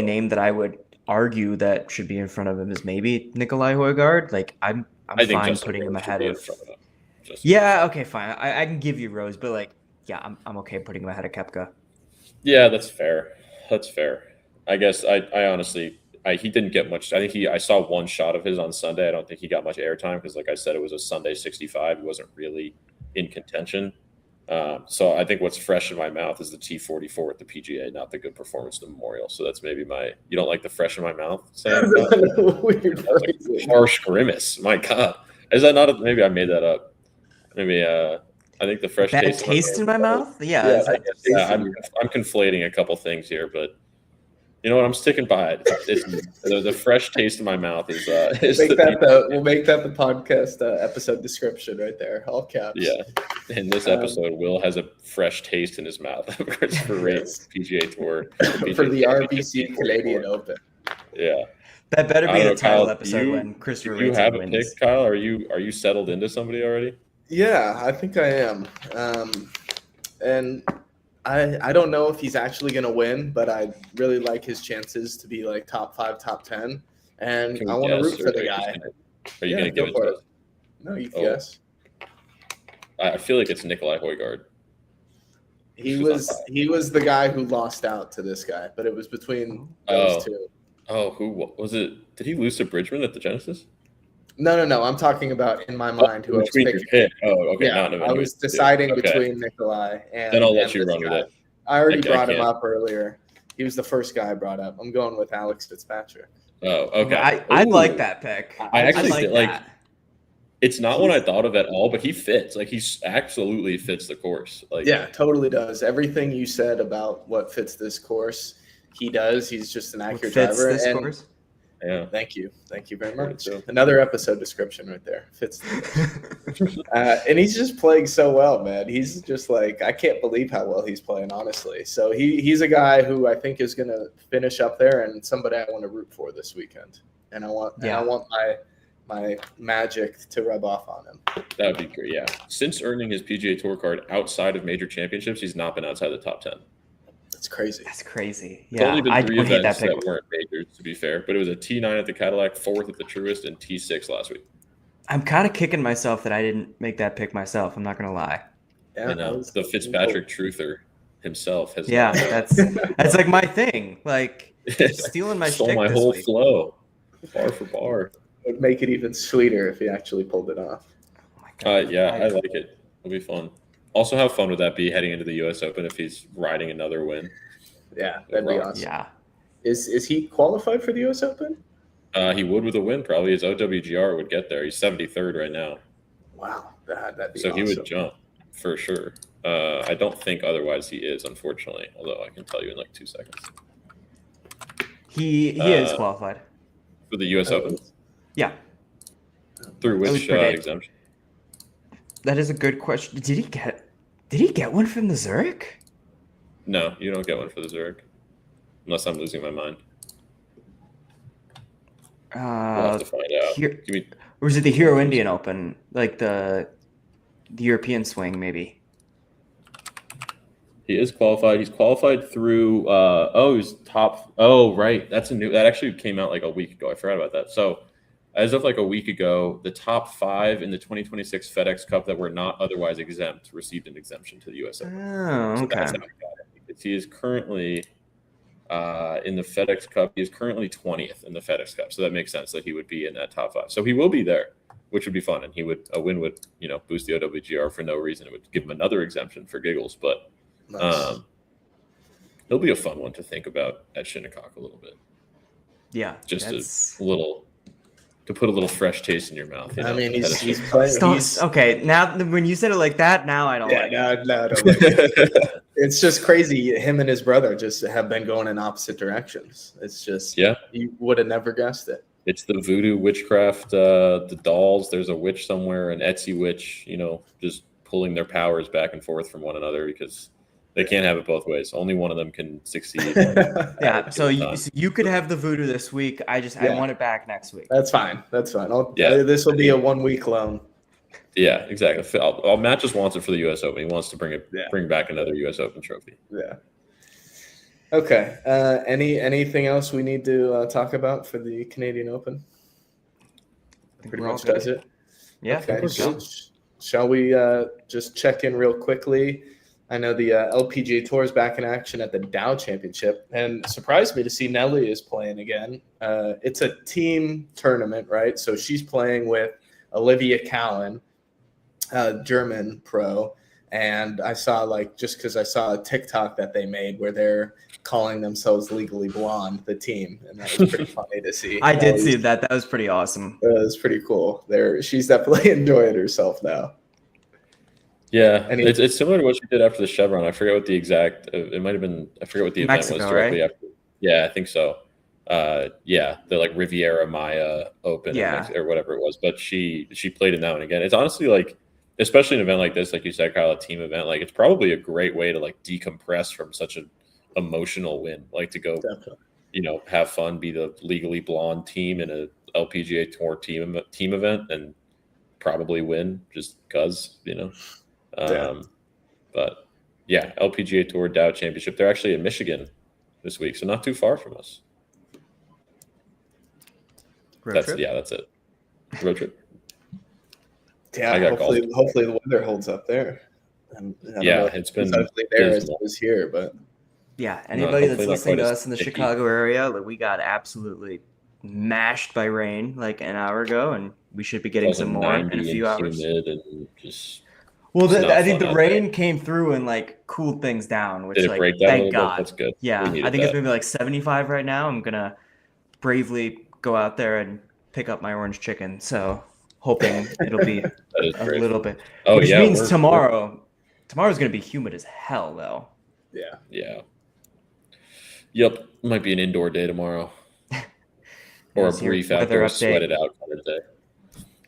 name that I would argue that should be in front of him is maybe Nikolai Højgaard. Like I'm fine putting him ahead of. Yeah, okay, fine. I can give you Rose, but like, yeah, I'm okay putting him ahead of Koepka. Yeah, that's fair. I guess I honestly he didn't get much. I think I saw one shot of his on Sunday. I don't think he got much airtime because, like I said, it was a Sunday 65. He wasn't really in contention. So I think what's fresh in my mouth is the T44 at the PGA, not the good performance at the Memorial. So that's maybe you don't like the fresh in my mouth saying weird. That's like harsh grimace. My God, is that not? Maybe I made that up. Maybe I think the fresh taste in my mouth. Yeah, I'm conflating a couple things here, but you know what? I'm sticking by it. The fresh taste in my mouth is. We'll make that the podcast episode description right there, all caps. Yeah, in this episode, Will has a fresh taste in his mouth for PGA Tour for the RBC Canadian Open. Yeah, that better be the title episode when Christopher. Do you have a pick, Kyle? Are you settled into somebody already? Yeah, I think I am. And I don't know if he's actually going to win, but I really like his chances to be like top 5, top 10. And I want to root for the guy. Are you going to give it to us? No, you can guess. I feel like it's Nikolai Højgaard. He was the guy who lost out to this guy, but it was between those two. Oh, who was it? Did he lose to Bridgman at the Genesis? No. I'm talking about in my mind who I was picking. Okay. Yeah, I was deciding between Nikolai and. Then I'll let you run with it. I already brought him up earlier. He was the first guy I brought up. I'm going with Alex Fitzpatrick. Oh, okay. I like that pick. I actually like. It's not one I thought of at all, but he fits. Like he absolutely fits the course. Like yeah, totally does. Everything you said about what fits this course, he does. He's just an accurate driver. This course? Yeah. Thank you very much. Another episode description right there. Fits. And he's just playing so well, man. He's just like, I can't believe how well he's playing, honestly. So he's a guy who I think is going to finish up there and somebody I want to root for this weekend. And I want my magic to rub off on him. That would be great. Yeah. Since earning his PGA Tour card outside of major championships, he's not been outside the top 10. That's crazy. Yeah, only been 3 events that weren't majors, to be fair, but it was a T9 at the Cadillac, 4th at the Truist, and T6 last week. I'm kind of kicking myself that I didn't make that pick myself. I'm not going to lie. Yeah, the Fitzpatrick truther himself has. Yeah, that's like my thing. Like stealing my stole my whole flow, bar for bar. It would make it even sweeter if he actually pulled it off. Oh my God. I like it. It'll be fun. Also, how fun would that be heading into the U.S. Open if he's riding another win? Yeah, that'd be awesome. Yeah. Is he qualified for the U.S. Open? He would with a win. Probably his OWGR would get there. He's 73rd right now. Wow, that'd be so awesome. He would jump for sure. I don't think otherwise he is, unfortunately. Although I can tell you in like 2 seconds. He is qualified for the U.S. Open. Yeah. Through which exemption? That is a good question. Did he get one from the Zurich? No, you don't get one for the Zurich. Unless I'm losing my mind. We'll have to find out. Or is it the Hero Indian Open? Like the European swing, maybe? He is qualified. He's qualified through he's top. Oh, right. That actually came out like a week ago. I forgot about that. So as of like a week ago, the top 5 in the 2026 FedEx Cup that were not otherwise exempt received an exemption to the U.S. Open. Oh, okay. So that's how he got it. He is currently in the FedEx Cup. He is currently 20th in the FedEx Cup. So that makes sense that he would be in that top 5. So he will be there, which would be fun. And a win would, boost the OWGR for no reason. It would give him another exemption for giggles, but Nice. It'll be a fun one to think about at Shinnecock a little bit. Yeah, just to put a little fresh taste in your mouth. I mean, he's playing. Okay, now when you said it like that, now I don't like it. No, don't like it. It's just crazy. Him and his brother just have been going in opposite directions. It's just, you would have never guessed it. It's the voodoo witchcraft, the dolls. There's a witch somewhere, an Etsy witch, just pulling their powers back and forth from one another because they can't have it both ways. Only one of them can succeed. Yeah, so you could have the voodoo this week. I want it back next week. That's fine. This will be a 1 week loan. Yeah, exactly. Matt just wants it for the U.S. Open. He wants to bring back another U.S. Open trophy. Yeah. Okay. Anything else we need to talk about for the Canadian Open? Pretty much does it. Yeah. Okay. Shall we just check in real quickly? I know the LPGA Tour is back in action at the Dow Championship, and surprised me to see Nelly is playing again. It's a team tournament, right? So she's playing with Olivia Callan, German pro, and I saw just because I saw a TikTok that they made where they're calling themselves Legally Blonde, the team, and that was pretty funny to see. I did see that. That was pretty awesome. It was pretty cool. She's definitely enjoying herself now. Yeah, it's similar to what she did after the Chevron. I forget what the exact. It might have been. I forget what the event was directly after. Yeah, I think so. The Riviera Maya Open, or whatever it was. But she played in that one again. It's honestly especially an event like this, like you said, Kyle, a team event. It's probably a great way to decompress from such an emotional win. To go, definitely. Have fun, be the Legally Blonde team in a LPGA Tour team event, and probably win just because But LPGA Tour Dow Championship. They're actually in Michigan this week, so not too far from us. That's it. Road trip. Yeah, hopefully the weather holds up there. It's been there as it was here, but anybody that's listening to us in the Chicago area, we got absolutely mashed by rain an hour ago, and we should be getting some more in a few hours. And just I think the rain came through and cooled things down, which thank God. That's good. Yeah, I think it's maybe 75 right now. I'm gonna bravely go out there and pick up my orange chicken. So hoping it'll be a little bit. Oh, which means tomorrow's gonna be humid as hell, though. Yeah. Yeah. Yep. Might be an indoor day tomorrow, or a brief outdoor sweated out kind of day.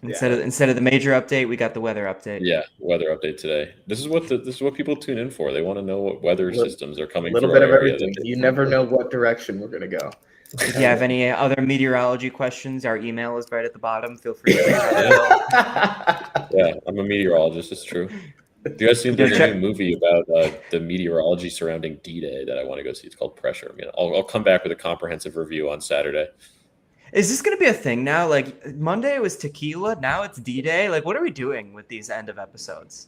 Instead of the major update, we got the weather update. Yeah, weather update today. This is what people tune in for. They want to know what weather systems are coming. A little bit of everything. You never know what direction we're going to go. If you have any other meteorology questions, our email is right at the bottom. Feel free to reach out. Yeah, I'm a meteorologist. It's true. Do you guys see there's a new movie about the meteorology surrounding D-Day that I want to go see? It's called Pressure. I'll come back with a comprehensive review on Saturday. Is this going to be a thing now? Monday was tequila, now it's D-Day. What are we doing with these end of episodes?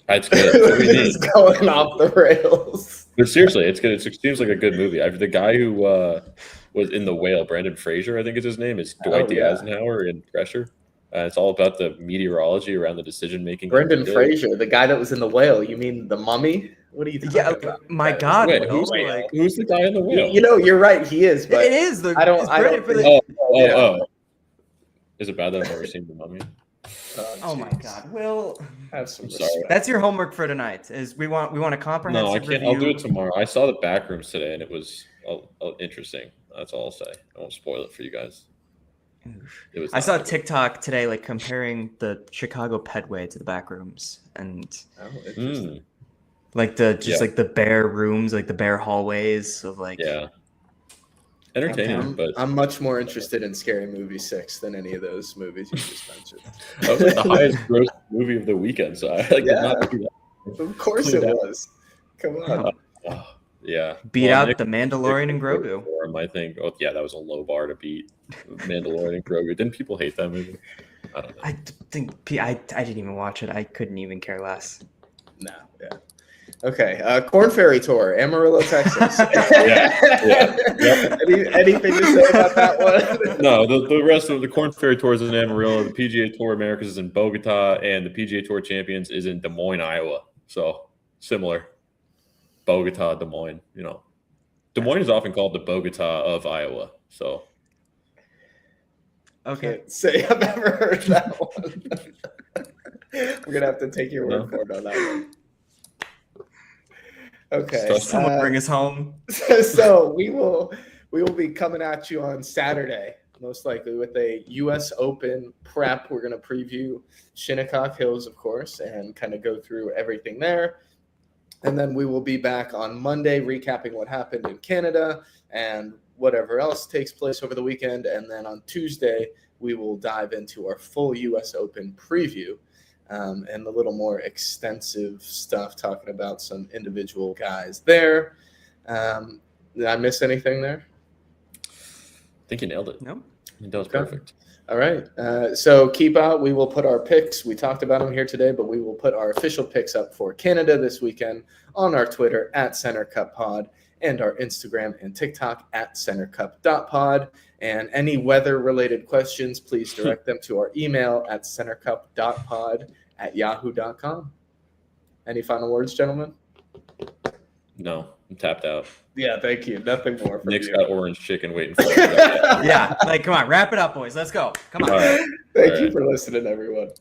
It's good. It's going off the rails. But seriously, it's good. It seems like a good movie. The guy who was in The Whale, Brandon Fraser, I think is his name, is Dwight D. Eisenhower in Pressure. It's all about the meteorology around the decision-making. Brendan Fraser, the guy that was in The Whale. You mean The Mummy? What are you talking about? My God. Wait, who's the guy in The Whale? You're right. He is, but it is. I don't Is it bad that I've never seen The Mummy? Oh my God. Will, have some respect. That's your homework for tonight. Is we want a comprehensive No, I can't. review. I'll do it tomorrow. I saw the Backrooms today, and it was interesting. That's all I'll say. I won't spoil it for you guys. I saw a TikTok today, comparing the Chicago Pedway to the Backrooms, and the bare rooms, the bare hallways of entertaining. But I'm much more interested in Scary Movie 6 than any of those movies you just mentioned. That was the highest gross movie of the weekend, so I did not do that. Of course it was. Come on. Yeah. Beat out The Mandalorian and Grogu. I think. Oh yeah, that was a low bar to beat. Mandalorian and Grogu. Didn't people hate that movie? I don't know. I think I didn't even watch it. I couldn't even care less. No. Yeah. Okay, Corn Ferry Tour, Amarillo, Texas. Yep. Anything to say about that one? No, the rest of the Corn Ferry Tour is in Amarillo. The PGA Tour Americas is in Bogota, and the PGA Tour Champions is in Des Moines, Iowa. So similar, Bogota, Des Moines. Des Moines is often called the Bogota of Iowa. So Okay. Can't say I've ever heard that one. We're gonna have to take your word for it on that one. Okay. Someone bring us home. So we will be coming at you on Saturday, most likely, with a U.S. Open prep. We're going to preview Shinnecock Hills, of course, and kind of go through everything there. And then we will be back on Monday recapping what happened in Canada and whatever else takes place over the weekend. And then on Tuesday, we will dive into our full U.S. Open preview. And a little more extensive stuff, talking about some individual guys there. Did I miss anything there? I think you nailed it. No. That was perfect. All right. So keep out. We will put our picks. We talked about them here today, but we will put our official picks up for Canada this weekend on our Twitter at CenterCupPod and our Instagram and TikTok at CenterCup.pod. And any weather-related questions, please direct them to our email at centercup.pod@yahoo.com. Any final words, gentlemen? No, I'm tapped out. Yeah, thank you. Nothing more from Nick's you. got orange chicken waiting for me. Yeah, come on, wrap it up, boys. Let's go. Come on. All right. Thank you for listening, everyone.